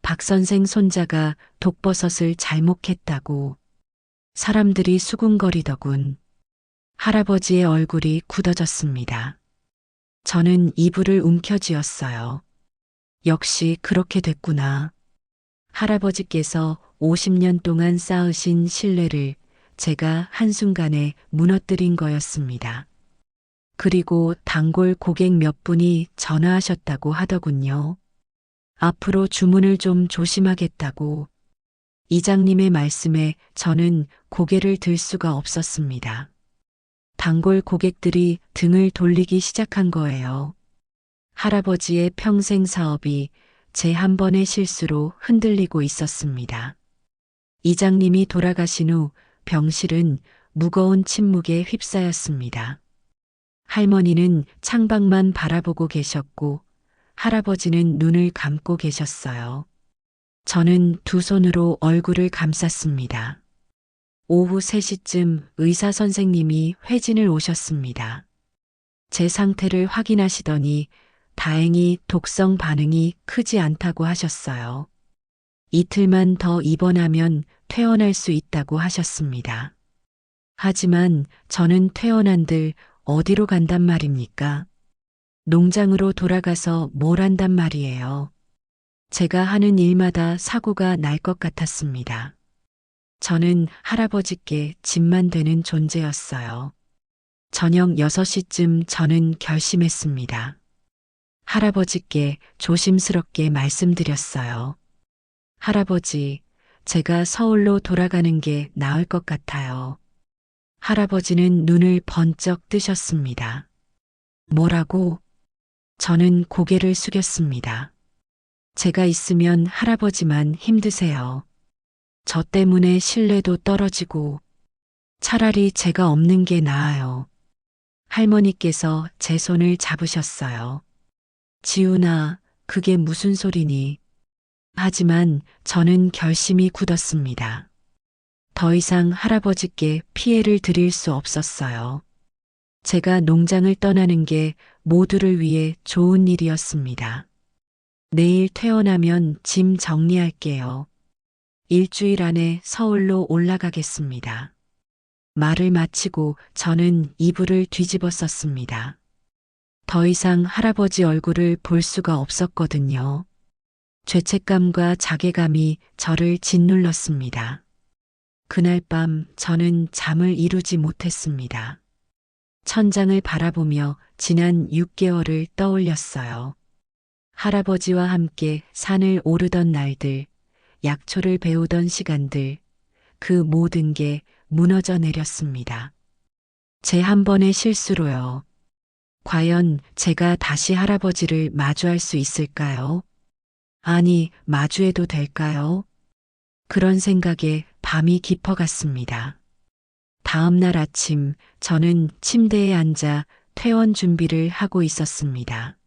박 선생 손자가 독버섯을 잘못했다고. 사람들이 수군거리더군. 할아버지의 얼굴이 굳어졌습니다. 저는 이불을 움켜쥐었어요. 역시 그렇게 됐구나. 할아버지께서 50년 동안 쌓으신 신뢰를 제가 한순간에 무너뜨린 거였습니다. 그리고 단골 고객 몇 분이 전화하셨다고 하더군요. 앞으로 주문을 좀 조심하겠다고. 이장님의 말씀에 저는 고개를 들 수가 없었습니다. 단골 고객들이 등을 돌리기 시작한 거예요. 할아버지의 평생 사업이 제 한 번의 실수로 흔들리고 있었습니다. 이장님이 돌아가신 후 병실은 무거운 침묵에 휩싸였습니다. 할머니는 창밖만 바라보고 계셨고 할아버지는 눈을 감고 계셨어요. 저는 두 손으로 얼굴을 감쌌습니다. 오후 3시쯤 의사 선생님이 회진을 오셨습니다. 제 상태를 확인하시더니 다행히 독성 반응이 크지 않다고 하셨어요. 이틀만 더 입원하면 퇴원할 수 있다고 하셨습니다. 하지만 저는 퇴원한들 어디로 간단 말입니까? 농장으로 돌아가서 뭘 한단 말이에요. 제가 하는 일마다 사고가 날 것 같았습니다. 저는 할아버지께 짐만 되는 존재였어요. 저녁 6시쯤 저는 결심했습니다. 할아버지께 조심스럽게 말씀드렸어요. 할아버지, 제가 서울로 돌아가는 게 나을 것 같아요. 할아버지는 눈을 번쩍 뜨셨습니다. 뭐라고? 저는 고개를 숙였습니다. 제가 있으면 할아버지만 힘드세요. 저 때문에 신뢰도 떨어지고 차라리 제가 없는 게 나아요. 할머니께서 제 손을 잡으셨어요. 지훈아, 그게 무슨 소리니? 하지만 저는 결심이 굳었습니다. 더 이상 할아버지께 피해를 드릴 수 없었어요. 제가 농장을 떠나는 게 모두를 위해 좋은 일이었습니다. 내일 퇴원하면 짐 정리할게요. 일주일 안에 서울로 올라가겠습니다. 말을 마치고 저는 이불을 뒤집어 썼습니다. 더 이상 할아버지 얼굴을 볼 수가 없었거든요. 죄책감과 자괴감이 저를 짓눌렀습니다. 그날 밤 저는 잠을 이루지 못했습니다. 천장을 바라보며 지난 6개월을 떠올렸어요. 할아버지와 함께 산을 오르던 날들, 약초를 배우던 시간들, 그 모든 게 무너져 내렸습니다. 제 한 번의 실수로요. 과연 제가 다시 할아버지를 마주할 수 있을까요? 아니, 마주해도 될까요? 그런 생각에 밤이 깊어갔습니다. 다음 날 아침 저는 침대에 앉아 퇴원 준비를 하고 있었습니다.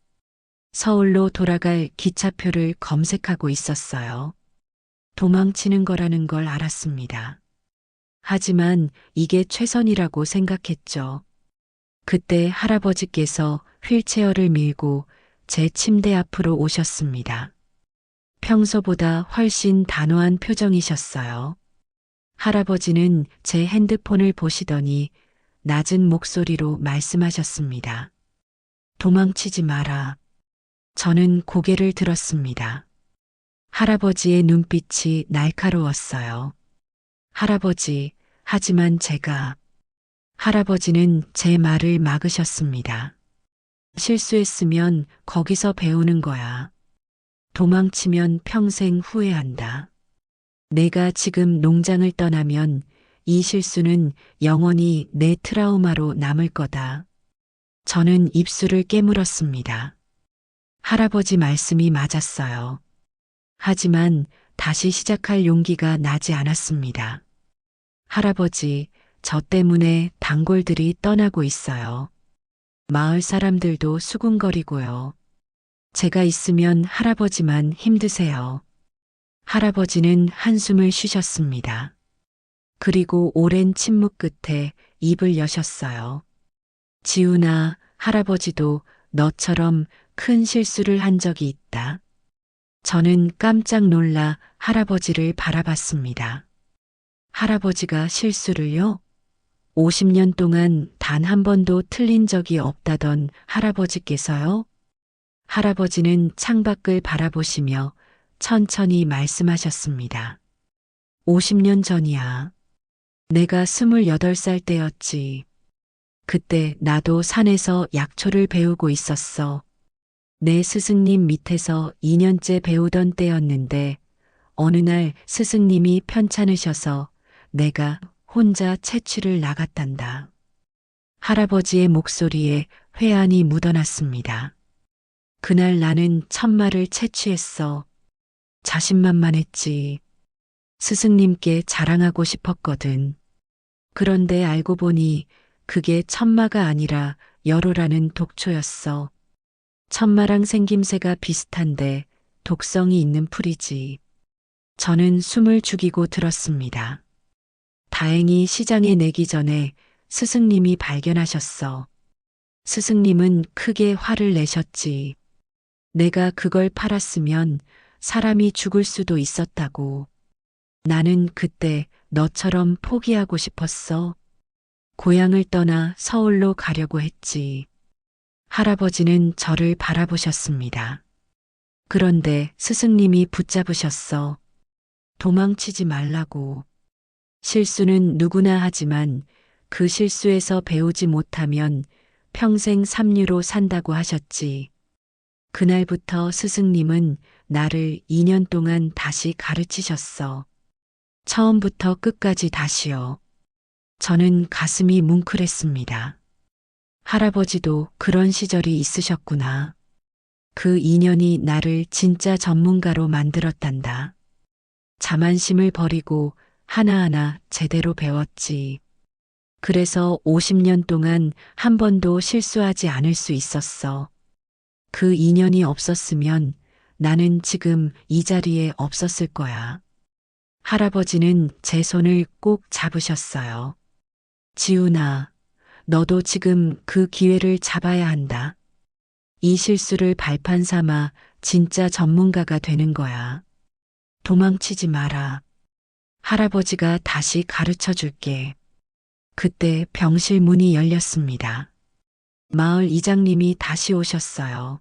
서울로 돌아갈 기차표를 검색하고 있었어요. 도망치는 거라는 걸 알았습니다. 하지만 이게 최선이라고 생각했죠. 그때 할아버지께서 휠체어를 밀고 제 침대 앞으로 오셨습니다. 평소보다 훨씬 단호한 표정이셨어요. 할아버지는 제 핸드폰을 보시더니 낮은 목소리로 말씀하셨습니다. 도망치지 마라. 저는 고개를 들었습니다. 할아버지의 눈빛이 날카로웠어요. 할아버지, 하지만 제가... 할아버지는 제 말을 막으셨습니다. 실수했으면 거기서 배우는 거야. 도망치면 평생 후회한다. 내가 지금 농장을 떠나면 이 실수는 영원히 내 트라우마로 남을 거다. 저는 입술을 깨물었습니다. 할아버지 말씀이 맞았어요. 하지만 다시 시작할 용기가 나지 않았습니다. 할아버지, 저 때문에 단골들이 떠나고 있어요. 마을 사람들도 수군거리고요. 제가 있으면 할아버지만 힘드세요. 할아버지는 한숨을 쉬셨습니다. 그리고 오랜 침묵 끝에 입을 여셨어요. 지훈아, 할아버지도 너처럼 큰 실수를 한 적이 있다. 저는 깜짝 놀라 할아버지를 바라봤습니다. 할아버지가 실수를요? 50년 동안 단 한 번도 틀린 적이 없다던 할아버지께서요? 할아버지는 창밖을 바라보시며 천천히 말씀하셨습니다. 50년 전이야. 내가 28살 때였지. 그때 나도 산에서 약초를 배우고 있었어. 내 스승님 밑에서 2년째 배우던 때였는데 어느 날 스승님이 편찮으셔서 내가 혼자 채취를 나갔단다. 할아버지의 목소리에 회한이 묻어났습니다. 그날 나는 천마를 채취했어. 자신만만했지. 스승님께 자랑하고 싶었거든. 그런데 알고 보니 그게 천마가 아니라 여로라는 독초였어. 천마랑 생김새가 비슷한데 독성이 있는 풀이지. 저는 숨을 죽이고 들었습니다. 다행히 시장에 내기 전에 스승님이 발견하셨어. 스승님은 크게 화를 내셨지. 내가 그걸 팔았으면 사람이 죽을 수도 있었다고. 나는 그때 너처럼 포기하고 싶었어. 고향을 떠나 서울로 가려고 했지. 할아버지는 저를 바라보셨습니다. 그런데 스승님이 붙잡으셨어. 도망치지 말라고. 실수는 누구나 하지만 그 실수에서 배우지 못하면 평생 삼류로 산다고 하셨지. 그날부터 스승님은 나를 2년 동안 다시 가르치셨어. 처음부터 끝까지 다시요. 저는 가슴이 뭉클했습니다. 할아버지도 그런 시절이 있으셨구나. 그 2년이 나를 진짜 전문가로 만들었단다. 자만심을 버리고 하나하나 제대로 배웠지. 그래서 50년 동안 한 번도 실수하지 않을 수 있었어. 그 2년이 없었으면 나는 지금 이 자리에 없었을 거야. 할아버지는 제 손을 꼭 잡으셨어요. 지훈아, 너도 지금 그 기회를 잡아야 한다. 이 실수를 발판 삼아 진짜 전문가가 되는 거야. 도망치지 마라. 할아버지가 다시 가르쳐 줄게. 그때 병실 문이 열렸습니다. 마을 이장님이 다시 오셨어요.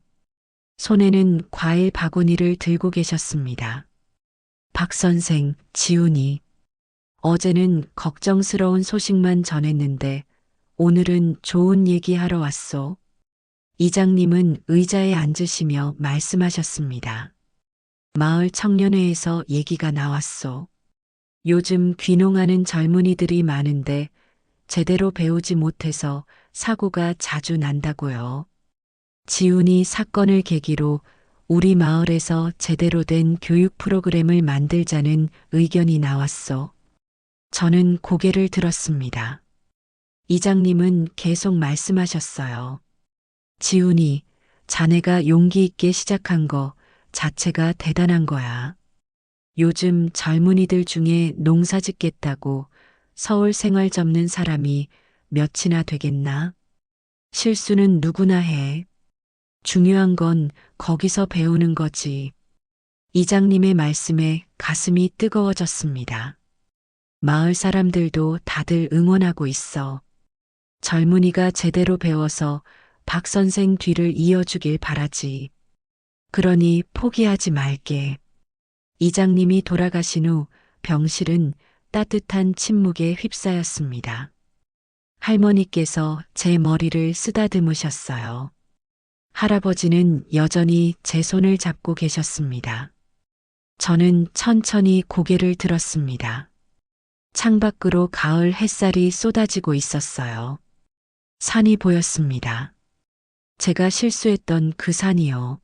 손에는 과일 바구니를 들고 계셨습니다. 박 선생, 지훈이. 어제는 걱정스러운 소식만 전했는데 오늘은 좋은 얘기하러 왔소. 이장님은 의자에 앉으시며 말씀하셨습니다. 마을 청년회에서 얘기가 나왔소. 요즘 귀농하는 젊은이들이 많은데 제대로 배우지 못해서 사고가 자주 난다고요. 지훈이 사건을 계기로 우리 마을에서 제대로 된 교육 프로그램을 만들자는 의견이 나왔소. 저는 고개를 들었습니다. 이장님은 계속 말씀하셨어요. 지훈이, 자네가 용기 있게 시작한 거 자체가 대단한 거야. 요즘 젊은이들 중에 농사 짓겠다고 서울 생활 접는 사람이 몇이나 되겠나? 실수는 누구나 해. 중요한 건 거기서 배우는 거지. 이장님의 말씀에 가슴이 뜨거워졌습니다. 마을 사람들도 다들 응원하고 있어. 젊은이가 제대로 배워서 박 선생 뒤를 이어주길 바라지. 그러니 포기하지 말게. 이장님이 돌아가신 후 병실은 따뜻한 침묵에 휩싸였습니다. 할머니께서 제 머리를 쓰다듬으셨어요. 할아버지는 여전히 제 손을 잡고 계셨습니다. 저는 천천히 고개를 들었습니다. 창밖으로 가을 햇살이 쏟아지고 있었어요. 산이 보였습니다. 제가 실수했던 그 산이요.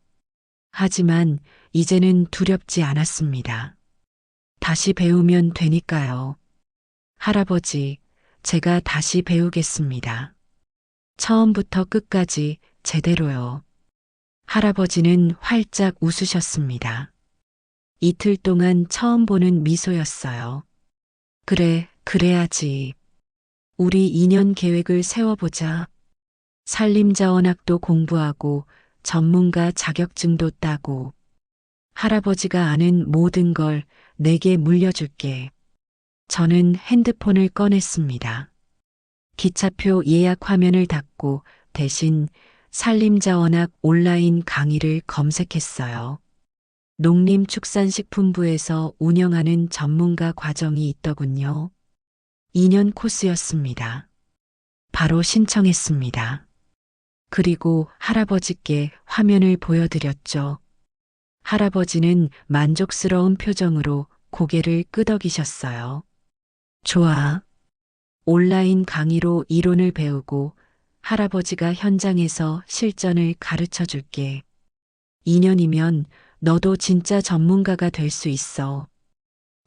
하지만 이제는 두렵지 않았습니다. 다시 배우면 되니까요. 할아버지, 제가 다시 배우겠습니다. 처음부터 끝까지 제대로요. 할아버지는 활짝 웃으셨습니다. 이틀 동안 처음 보는 미소였어요. 그래, 그래야지. 우리 2년 계획을 세워보자. 산림자원학도 공부하고 전문가 자격증도 따고 할아버지가 아는 모든 걸 내게 물려줄게. 저는 핸드폰을 꺼냈습니다. 기차표 예약 화면을 닫고 대신 산림자원학 온라인 강의를 검색했어요. 농림축산식품부에서 운영하는 전문가 과정이 있더군요. 2년 코스였습니다. 바로 신청했습니다. 그리고 할아버지께 화면을 보여드렸죠. 할아버지는 만족스러운 표정으로 고개를 끄덕이셨어요. 좋아. 온라인 강의로 이론을 배우고 할아버지가 현장에서 실전을 가르쳐 줄게. 2년이면 너도 진짜 전문가가 될 수 있어.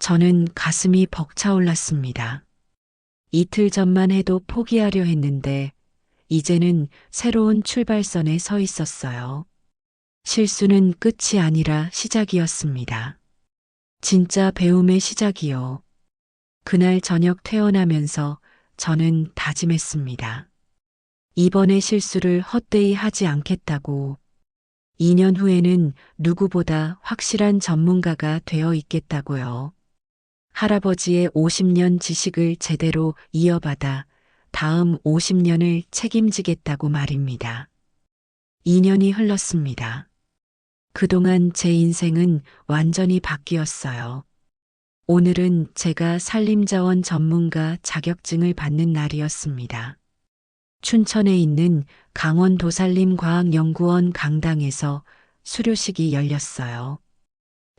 저는 가슴이 벅차올랐습니다. 이틀 전만 해도 포기하려 했는데 이제는 새로운 출발선에 서 있었어요. 실수는 끝이 아니라 시작이었습니다. 진짜 배움의 시작이요. 그날 저녁 퇴원하면서 저는 다짐했습니다. 이번의 실수를 헛되이 하지 않겠다고. 2년 후에는 누구보다 확실한 전문가가 되어 있겠다고요. 할아버지의 50년 지식을 제대로 이어받아 다음 50년을 책임지겠다고 말입니다. 2년이 흘렀습니다. 그동안 제 인생은 완전히 바뀌었어요. 오늘은 제가 산림자원 전문가 자격증을 받는 날이었습니다. 춘천에 있는 강원도산림과학연구원 강당에서 수료식이 열렸어요.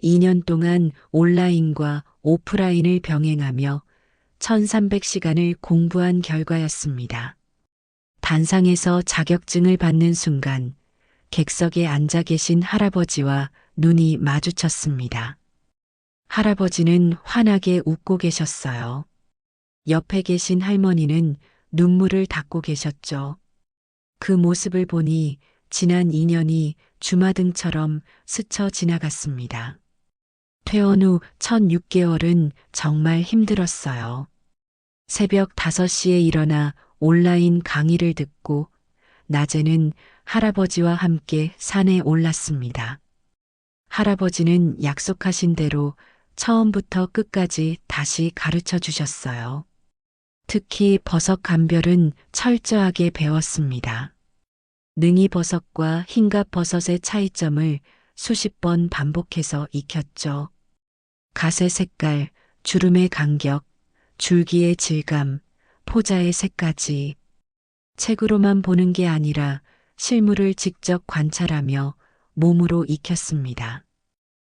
2년 동안 온라인과 오프라인을 병행하며 1300시간을 공부한 결과였습니다. 단상에서 자격증을 받는 순간 객석에 앉아 계신 할아버지와 눈이 마주쳤습니다. 할아버지는 환하게 웃고 계셨어요. 옆에 계신 할머니는 눈물을 닦고 계셨죠. 그 모습을 보니 지난 2년이 주마등처럼 스쳐 지나갔습니다. 퇴원 후 첫 6개월은 정말 힘들었어요. 새벽 5시에 일어나 온라인 강의를 듣고 낮에는 할아버지와 함께 산에 올랐습니다. 할아버지는 약속하신 대로 처음부터 끝까지 다시 가르쳐 주셨어요. 특히 버섯 감별은 철저하게 배웠습니다. 능이버섯과 흰갑버섯의 차이점을 수십 번 반복해서 익혔죠. 갓의 색깔, 주름의 간격, 줄기의 질감, 포자의 색까지. 책으로만 보는 게 아니라 실물을 직접 관찰하며 몸으로 익혔습니다.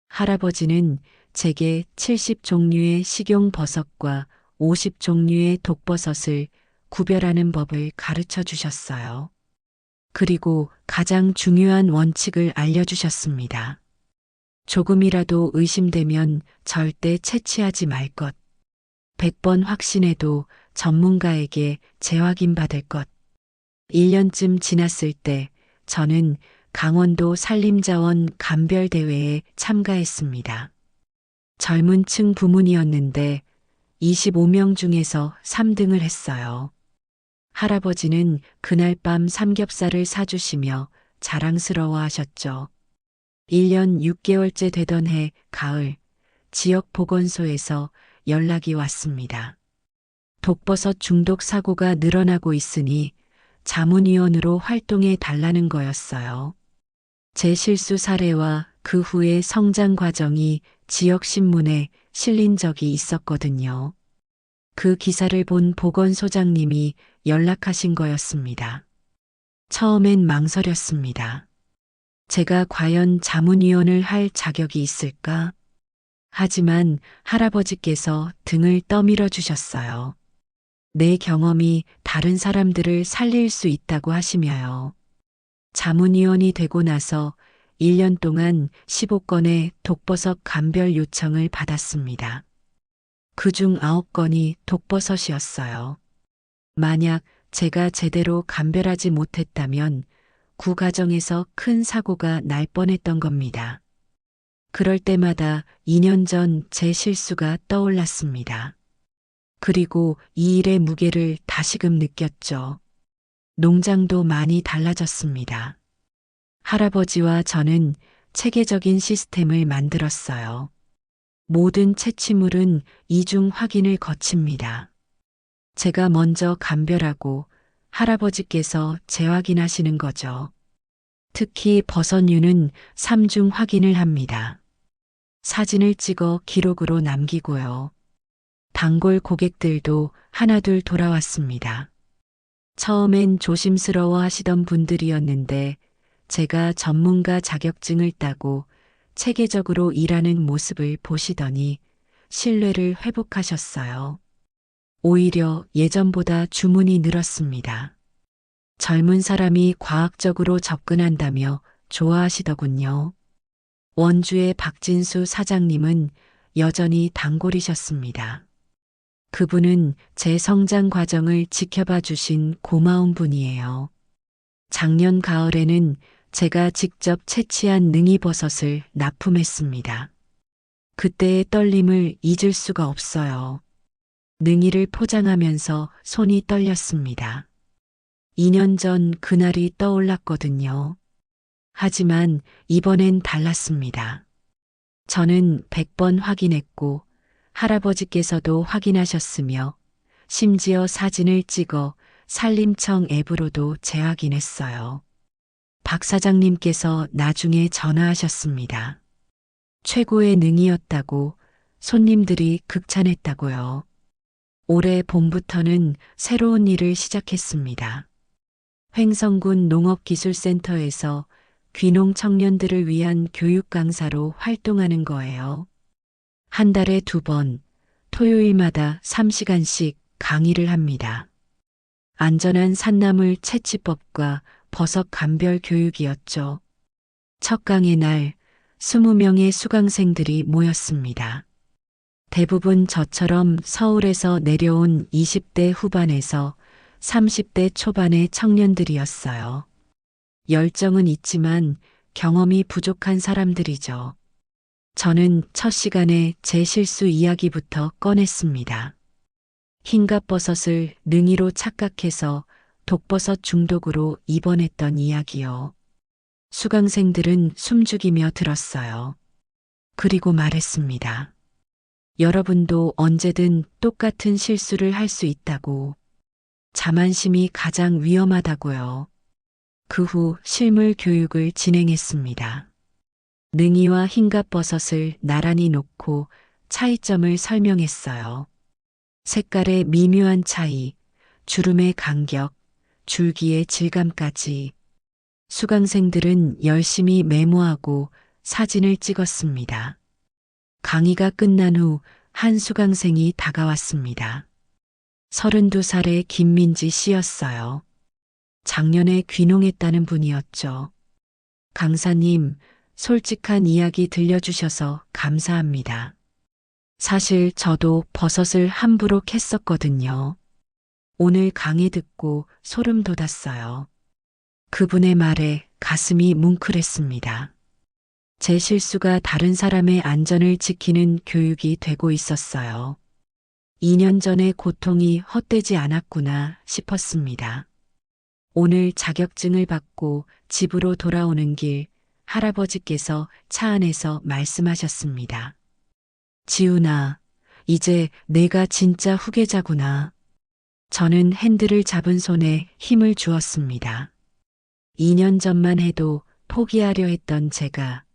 할아버지는 제게 70종류의 식용버섯과 50종류의 독버섯을 구별하는 법을 가르쳐 주셨어요. 그리고 가장 중요한 원칙을 알려주셨습니다. 조금이라도 의심되면 절대 채취하지 말 것. 100번 확신해도 전문가에게 재확인받을 것. 1년쯤 지났을 때 저는 강원도 산림자원 감별대회에 참가했습니다. 젊은 층 부문이었는데 25명 중에서 3등을 했어요. 할아버지는 그날 밤 삼겹살을 사주시며 자랑스러워 하셨죠. 1년 6개월째 되던 해 가을, 지역 보건소에서 연락이 왔습니다. 독버섯 중독 사고가 늘어나고 있으니 자문위원으로 활동해 달라는 거였어요. 제 실수 사례와 그 후의 성장 과정이 지역신문에 실린 적이 있었거든요. 그 기사를 본 보건소장님이 연락하신 거였습니다. 처음엔 망설였습니다. 제가 과연 자문위원을 할 자격이 있을까? 하지만 할아버지께서 등을 떠밀어 주셨어요. 내 경험이 다른 사람들을 살릴 수 있다고 하시며요. 자문위원이 되고 나서 1년 동안 15건의 독버섯 감별 요청을 받았습니다. 그중 9건이 독버섯이었어요. 만약 제가 제대로 감별하지 못했다면 구 가정에서 큰 사고가 날 뻔했던 겁니다. 그럴 때마다 2년 전 제 실수가 떠올랐습니다. 그리고 이 일의 무게를 다시금 느꼈죠. 농장도 많이 달라졌습니다. 할아버지와 저는 체계적인 시스템을 만들었어요. 모든 채취물은 이중 확인을 거칩니다. 제가 먼저 감별하고 할아버지께서 재확인하시는 거죠. 특히 버섯류는 3중 확인을 합니다. 사진을 찍어 기록으로 남기고요. 단골 고객들도 하나둘 돌아왔습니다. 처음엔 조심스러워 하시던 분들이었는데 제가 전문가 자격증을 따고 체계적으로 일하는 모습을 보시더니 신뢰를 회복하셨어요. 오히려 예전보다 주문이 늘었습니다. 젊은 사람이 과학적으로 접근한다며 좋아하시더군요. 원주의 박진수 사장님은 여전히 단골이셨습니다. 그분은 제 성장 과정을 지켜봐 주신 고마운 분이에요. 작년 가을에는 제가 직접 채취한 능이버섯을 납품했습니다. 그때의 떨림을 잊을 수가 없어요. 능이를 포장하면서 손이 떨렸습니다. 2년 전 그날이 떠올랐거든요. 하지만 이번엔 달랐습니다. 저는 100번 확인했고 할아버지께서도 확인하셨으며 심지어 사진을 찍어 산림청 앱으로도 재확인했어요. 박 사장님께서 나중에 전화하셨습니다. 최고의 능이었다고, 손님들이 극찬했다고요. 올해 봄부터는 새로운 일을 시작했습니다. 횡성군 농업기술센터에서 귀농 청년들을 위한 교육 강사로 활동하는 거예요. 한 달에 2번, 토요일마다 3시간씩 강의를 합니다. 안전한 산나물 채취법과 버섯 감별 교육이었죠. 첫 강의 날 20명의 수강생들이 모였습니다. 대부분 저처럼 서울에서 내려온 20대 후반에서 30대 초반의 청년들이었어요. 열정은 있지만 경험이 부족한 사람들이죠. 저는 첫 시간에 제 실수 이야기부터 꺼냈습니다. 흰갑버섯을 능이로 착각해서 독버섯 중독으로 입원했던 이야기요. 수강생들은 숨죽이며 들었어요. 그리고 말했습니다. 여러분도 언제든 똑같은 실수를 할 수 있다고. 자만심이 가장 위험하다고요. 그 후 실물 교육을 진행했습니다. 능이와 흰갑버섯을 나란히 놓고 차이점을 설명했어요. 색깔의 미묘한 차이, 주름의 간격, 줄기의 질감까지. 수강생들은 열심히 메모하고 사진을 찍었습니다. 강의가 끝난 후 한 수강생이 다가왔습니다. 32살의 김민지 씨였어요. 작년에 귀농했다는 분이었죠. 강사님, 솔직한 이야기 들려주셔서 감사합니다. 사실 저도 버섯을 함부로 캤었거든요. 오늘 강의 듣고 소름 돋았어요. 그분의 말에 가슴이 뭉클했습니다. 제 실수가 다른 사람의 안전을 지키는 교육이 되고 있었어요. 2년 전의 고통이 헛되지 않았구나 싶었습니다. 오늘 자격증을 받고 집으로 돌아오는 길, 할아버지께서 차 안에서 말씀하셨습니다. 지훈아, 이제 내가 진짜 후계자구나. 저는 핸들을 잡은 손에 힘을 주었습니다. 2년 전만 해도 포기하려 했던 제가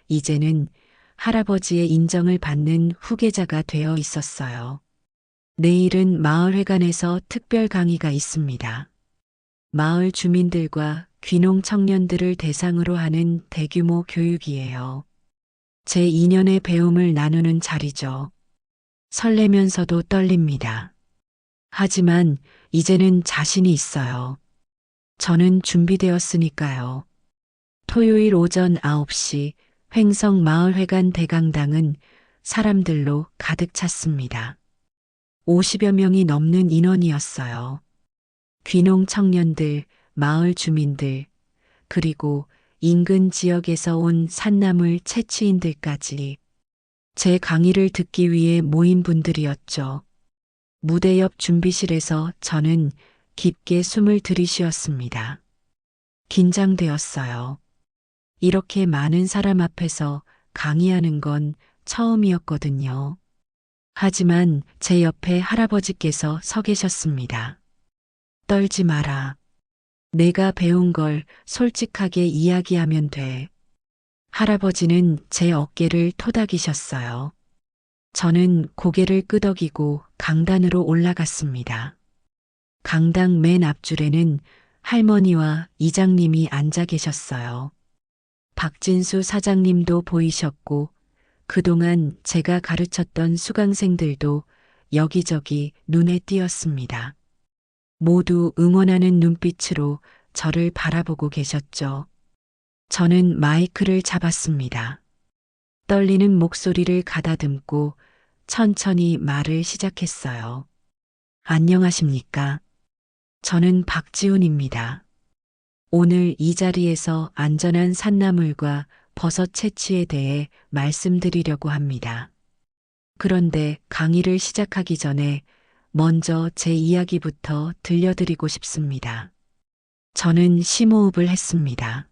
이제는 할아버지의 인정을 받는 후계자가 되어 있었어요. 내일은 마을회관에서 특별 강의가 있습니다. 마을 주민들과 귀농 청년들을 대상으로 하는 대규모 교육이에요. 제 2년의 배움을 나누는 자리죠. 설레면서도 떨립니다. 하지만 이제는 자신이 있어요. 저는 준비되었으니까요. 토요일 오전 9시 횡성 마을회관 대강당은 사람들로 가득 찼습니다. 50여 명이 넘는 인원이었어요. 귀농 청년들, 마을 주민들, 그리고 인근 지역에서 온 산나물 채취인들까지 제 강의를 듣기 위해 모인 분들이었죠. 무대 옆 준비실에서 저는 깊게 숨을 들이쉬었습니다. 긴장되었어요. 이렇게 많은 사람 앞에서 강의하는 건 처음이었거든요. 하지만 제 옆에 할아버지께서 서 계셨습니다. 떨지 마라. 내가 배운 걸 솔직하게 이야기하면 돼. 할아버지는 제 어깨를 토닥이셨어요. 저는 고개를 끄덕이고 강단으로 올라갔습니다. 강당 맨 앞줄에는 할머니와 이장님이 앉아 계셨어요. 박진수 사장님도 보이셨고 그동안 제가 가르쳤던 수강생들도 여기저기 눈에 띄었습니다. 모두 응원하는 눈빛으로 저를 바라보고 계셨죠. 저는 마이크를 잡았습니다. 떨리는 목소리를 가다듬고 천천히 말을 시작했어요. 안녕하십니까? 저는 박지훈입니다. 오늘 이 자리에서 안전한 산나물과 버섯 채취에 대해 말씀드리려고 합니다. 그런데 강의를 시작하기 전에 먼저 제 이야기부터 들려드리고 싶습니다. 저는 심호흡을 했습니다.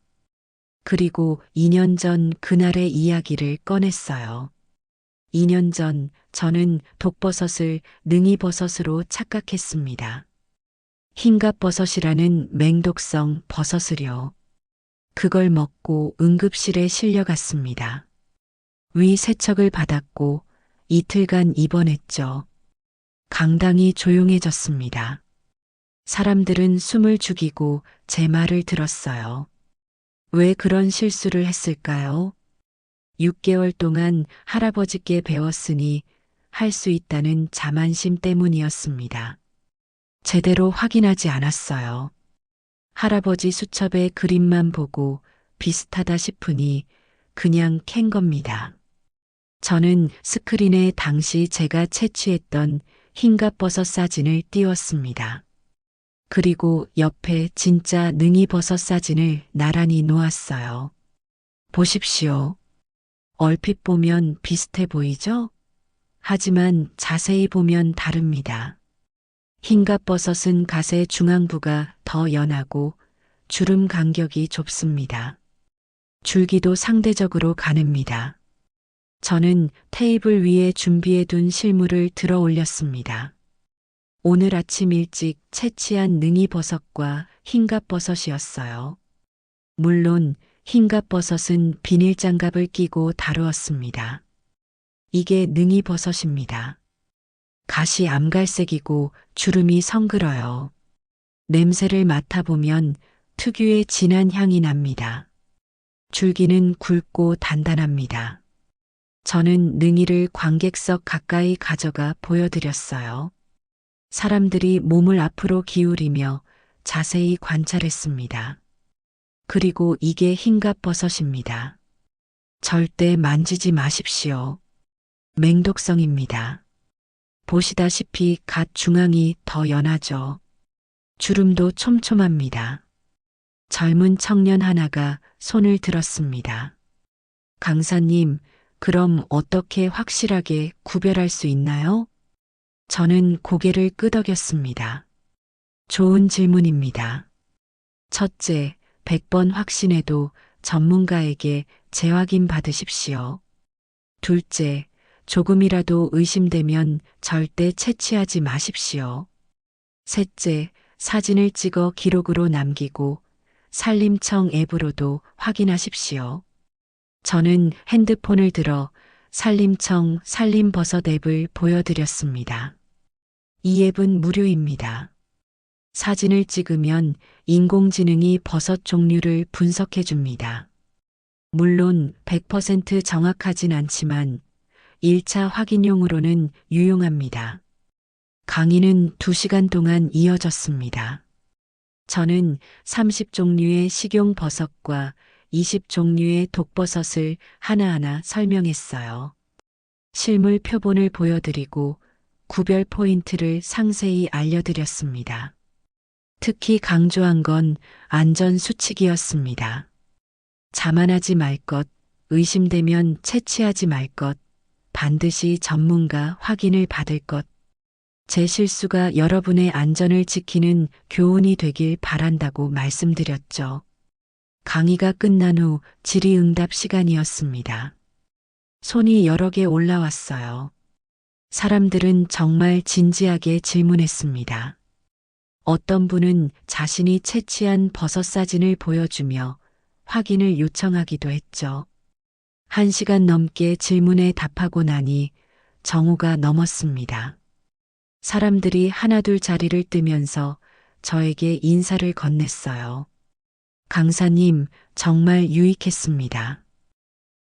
그리고 2년 전 그날의 이야기를 꺼냈어요. 2년 전 저는 독버섯을 능이버섯으로 착각했습니다. 흰갑버섯이라는 맹독성 버섯을요. 그걸 먹고 응급실에 실려갔습니다. 위 세척을 받았고 이틀간 입원했죠. 강당이 조용해졌습니다. 사람들은 숨을 죽이고 제 말을 들었어요. 왜 그런 실수를 했을까요? 6개월 동안 할아버지께 배웠으니 할 수 있다는 자만심 때문이었습니다. 제대로 확인하지 않았어요. 할아버지 수첩의 그림만 보고 비슷하다 싶으니 그냥 캔 겁니다. 저는 스크린에 당시 제가 채취했던 흰갑버섯 사진을 띄웠습니다. 그리고 옆에 진짜 능이버섯 사진을 나란히 놓았어요. 보십시오. 얼핏 보면 비슷해 보이죠? 하지만 자세히 보면 다릅니다. 흰갑버섯은 갓의 중앙부가 더 연하고 주름 간격이 좁습니다. 줄기도 상대적으로 가늡니다. 저는 테이블 위에 준비해둔 실물을 들어 올렸습니다. 오늘 아침 일찍 채취한 능이버섯과 흰갑버섯이었어요. 물론 흰갑버섯은 비닐장갑을 끼고 다루었습니다. 이게 능이버섯입니다. 갓이 암갈색이고 주름이 성글어요. 냄새를 맡아보면 특유의 진한 향이 납니다. 줄기는 굵고 단단합니다. 저는 능이를 관객석 가까이 가져가 보여드렸어요. 사람들이 몸을 앞으로 기울이며 자세히 관찰했습니다. 그리고 이게 흰갑버섯입니다. 절대 만지지 마십시오. 맹독성입니다. 보시다시피 갓 중앙이 더 연하죠. 주름도 촘촘합니다. 젊은 청년 하나가 손을 들었습니다. 강사님, 그럼 어떻게 확실하게 구별할 수 있나요? 저는 고개를 끄덕였습니다. 좋은 질문입니다. 첫째, 100번 확신해도 전문가에게 재확인 받으십시오. 둘째, 조금이라도 의심되면 절대 채취하지 마십시오. 셋째, 사진을 찍어 기록으로 남기고 산림청 앱으로도 확인하십시오. 저는 핸드폰을 들어 산림청 산림버섯 앱을 보여드렸습니다. 이 앱은 무료입니다. 사진을 찍으면 인공지능이 버섯 종류를 분석해 줍니다. 물론 100% 정확하진 않지만 1차 확인용으로는 유용합니다. 강의는 2시간 동안 이어졌습니다. 저는 30종류의 식용버섯과 20종류의 독버섯을 하나하나 설명했어요. 실물 표본을 보여드리고 구별 포인트를 상세히 알려드렸습니다. 특히 강조한 건 안전 수칙이었습니다. 자만하지 말 것, 의심되면 채취하지 말 것, 반드시 전문가 확인을 받을 것. 제 실수가 여러분의 안전을 지키는 교훈이 되길 바란다고 말씀드렸죠. 강의가 끝난 후 질의응답 시간이었습니다. 손이 여러 개 올라왔어요. 사람들은 정말 진지하게 질문했습니다. 어떤 분은 자신이 채취한 버섯 사진을 보여주며 확인을 요청하기도 했죠. 1시간 넘게 질문에 답하고 나니 정오가 넘었습니다. 사람들이 하나둘 자리를 뜨면서 저에게 인사를 건넸어요. 강사님, 정말 유익했습니다.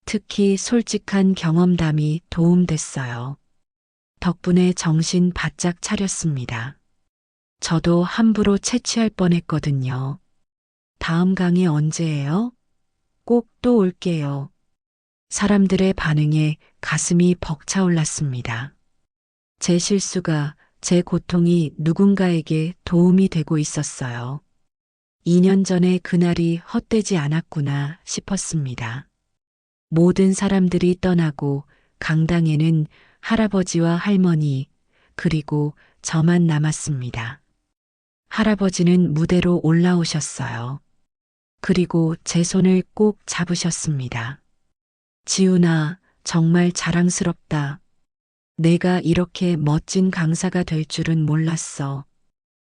특히 솔직한 경험담이 도움됐어요. 덕분에 정신 바짝 차렸습니다. 저도 함부로 채취할 뻔했거든요. 다음 강의 언제예요? 꼭 또 올게요. 사람들의 반응에 가슴이 벅차올랐습니다. 제 실수가, 제 고통이 누군가에게 도움이 되고 있었어요. 2년 전에 그날이 헛되지 않았구나 싶었습니다. 모든 사람들이 떠나고 강당에는 할아버지와 할머니, 그리고 저만 남았습니다. 할아버지는 무대로 올라오셨어요. 그리고 제 손을 꼭 잡으셨습니다. 지훈아, 정말 자랑스럽다. 내가 이렇게 멋진 강사가 될 줄은 몰랐어.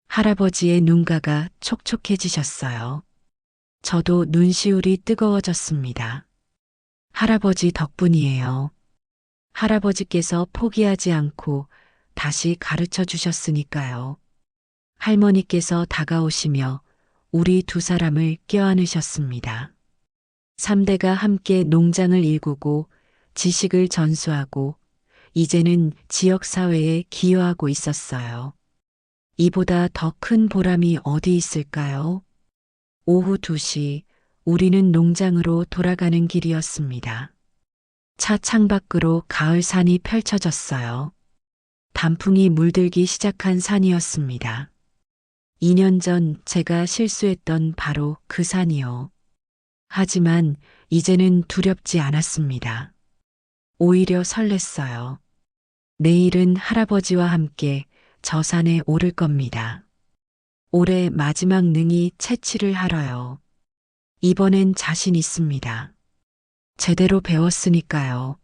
할아버지의 눈가가 촉촉해지셨어요. 저도 눈시울이 뜨거워졌습니다. 할아버지 덕분이에요. 할아버지께서 포기하지 않고 다시 가르쳐 주셨으니까요. 할머니께서 다가오시며 우리 두 사람을 껴안으셨습니다. 3대가 함께 농장을 일구고 지식을 전수하고 이제는 지역사회에 기여하고 있었어요. 이보다 더 큰 보람이 어디 있을까요? 오후 2시 우리는 농장으로 돌아가는 길이었습니다. 차 창밖으로 가을 산이 펼쳐졌어요. 단풍이 물들기 시작한 산이었습니다. 2년 전 제가 실수했던 바로 그 산이요. 하지만 이제는 두렵지 않았습니다. 오히려 설렜어요. 내일은 할아버지와 함께 저 산에 오를 겁니다. 올해 마지막 능이 채취를 하러요. 이번엔 자신 있습니다. 제대로 배웠으니까요.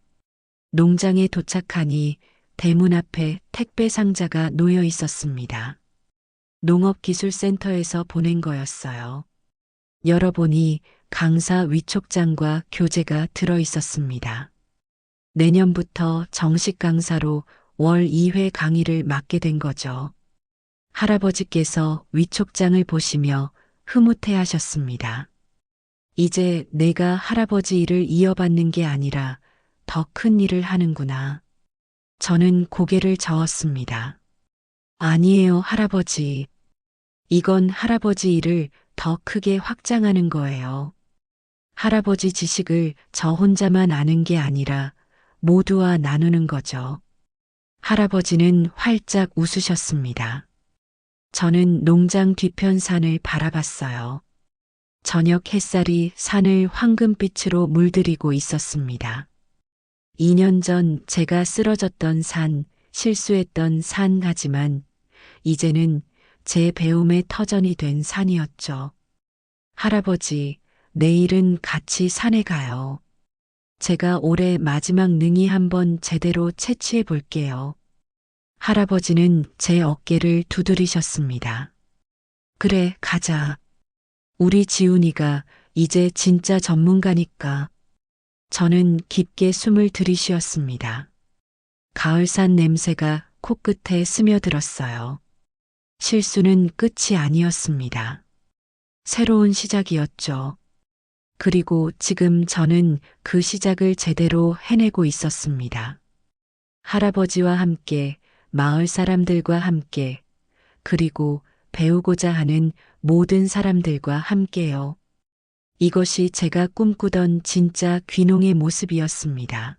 농장에 도착하니 대문 앞에 택배 상자가 놓여 있었습니다. 농업기술센터에서 보낸 거였어요. 열어보니 강사 위촉장과 교재가 들어 있었습니다. 내년부터 정식 강사로 월 2회 강의를 맡게 된 거죠. 할아버지께서 위촉장을 보시며 흐뭇해 하셨습니다. 이제 내가 할아버지 일을 이어받는 게 아니라 더 큰 일을 하는구나. 저는 고개를 저었습니다. 아니에요, 할아버지. 이건 할아버지 일을 더 크게 확장하는 거예요. 할아버지 지식을 저 혼자만 아는 게 아니라 모두와 나누는 거죠. 할아버지는 활짝 웃으셨습니다. 저는 농장 뒤편 산을 바라봤어요. 저녁 햇살이 산을 황금빛으로 물들이고 있었습니다. 2년 전 제가 쓰러졌던 산, 실수했던 산 하지만 이제는 제 배움의 터전이 된 산이었죠. 할아버지, 내일은 같이 산에 가요. 제가 올해 마지막 능이 한번 제대로 채취해 볼게요. 할아버지는 제 어깨를 두드리셨습니다. 그래, 가자. 우리 지훈이가 이제 진짜 전문가니까. 저는 깊게 숨을 들이쉬었습니다. 가을산 냄새가 코끝에 스며들었어요. 실수는 끝이 아니었습니다. 새로운 시작이었죠. 그리고 지금 저는 그 시작을 제대로 해내고 있었습니다. 할아버지와 함께, 마을 사람들과 함께, 그리고 배우고자 하는 모든 사람들과 함께요. 이것이 제가 꿈꾸던 진짜 귀농의 모습이었습니다.